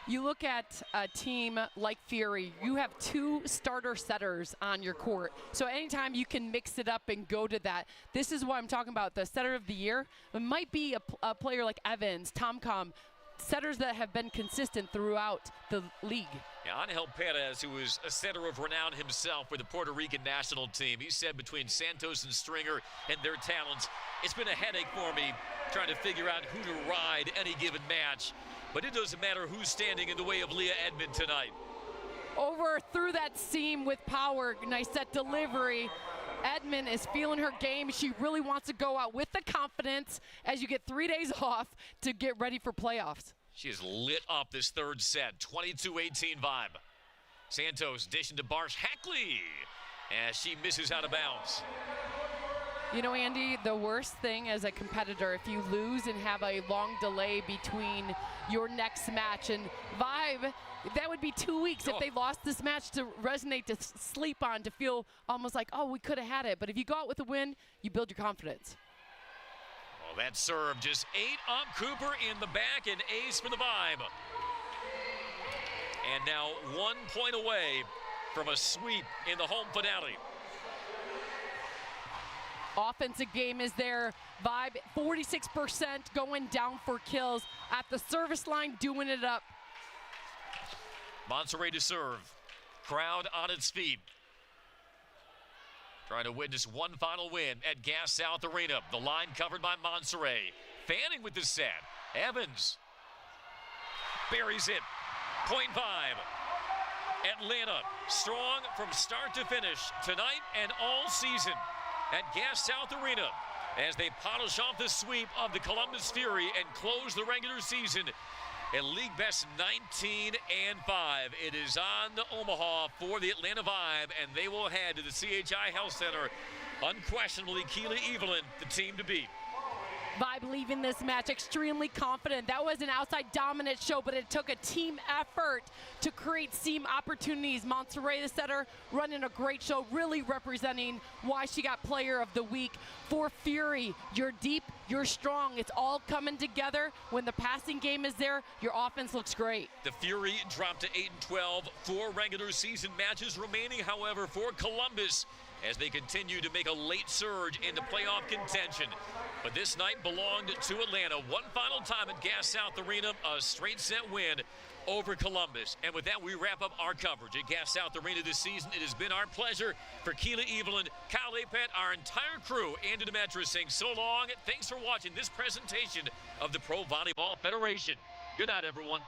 You look at a team like Fury, you have 2 starter setters on your court. So anytime you can mix it up and go to that, this is what I'm talking about. The setter of the year, it might be a player like Evans, Tomcom, setters that have been consistent throughout the league. Yeah, Angel Perez, who is a setter of renown himself for the Puerto Rican national team, he said between Santos and Stringer and their talents, it's been a headache for me trying to figure out who to ride any given match. But it doesn't matter who's standing in the way of Leah Edmond tonight. Over through that seam with power, nice set delivery. Edmond is feeling her game. She really wants to go out with the confidence as you get 3 days off to get ready for playoffs. She has lit up this third set, 22-18 Vibe. Santos dishing to Barsh Hackley as she misses out of bounds. You know, Andy, the worst thing as a competitor, if you lose and have a long delay between your next match and Vibe, that would be 2 weeks if they lost this match to resonate, to sleep on, to feel almost like, oh, we could have had it. But if you go out with a win, you build your confidence. Well, that serve just ate up Cooper in the back, and ace for the Vibe. And now 1 point away from a sweep in the home finale. Offensive game is there. Vibe, 46% going down for kills. At the service line, doing it up. Monterey to serve. Crowd on its feet. Trying to witness one final win at Gas South Arena. The line covered by Monterey. Fanning with the set. Evans buries it. Point Vibe. Atlanta strong from start to finish tonight and all season at Gas South Arena as they polish off the sweep of the Columbus Fury and close the regular season A league best 19-5. It is on to Omaha for the Atlanta Vibe, and they will head to the CHI Health Center. Unquestionably, Keely Evelyn, the team to beat. Vibe leaving this match extremely confident. That was an outside dominant show, but it took a team effort to create seam opportunities. Monterey, the setter, running a great show, really representing why she got Player of the Week. For Fury, you're deep, you're strong. It's all coming together. When the passing game is there, your offense looks great. The Fury dropped to 8-12. 4 regular season matches remaining, however, for Columbus, as they continue to make a late surge into playoff contention. But this night belonged to Atlanta. One final time at Gas South Arena, a straight set win over Columbus. And with that, we wrap up our coverage at Gas South Arena this season. It has been our pleasure. For Keely Evelyn, Kyle Apet, our entire crew, Andy Demetra saying so long. Thanks for watching this presentation of the Pro Volleyball Federation. Good night, everyone.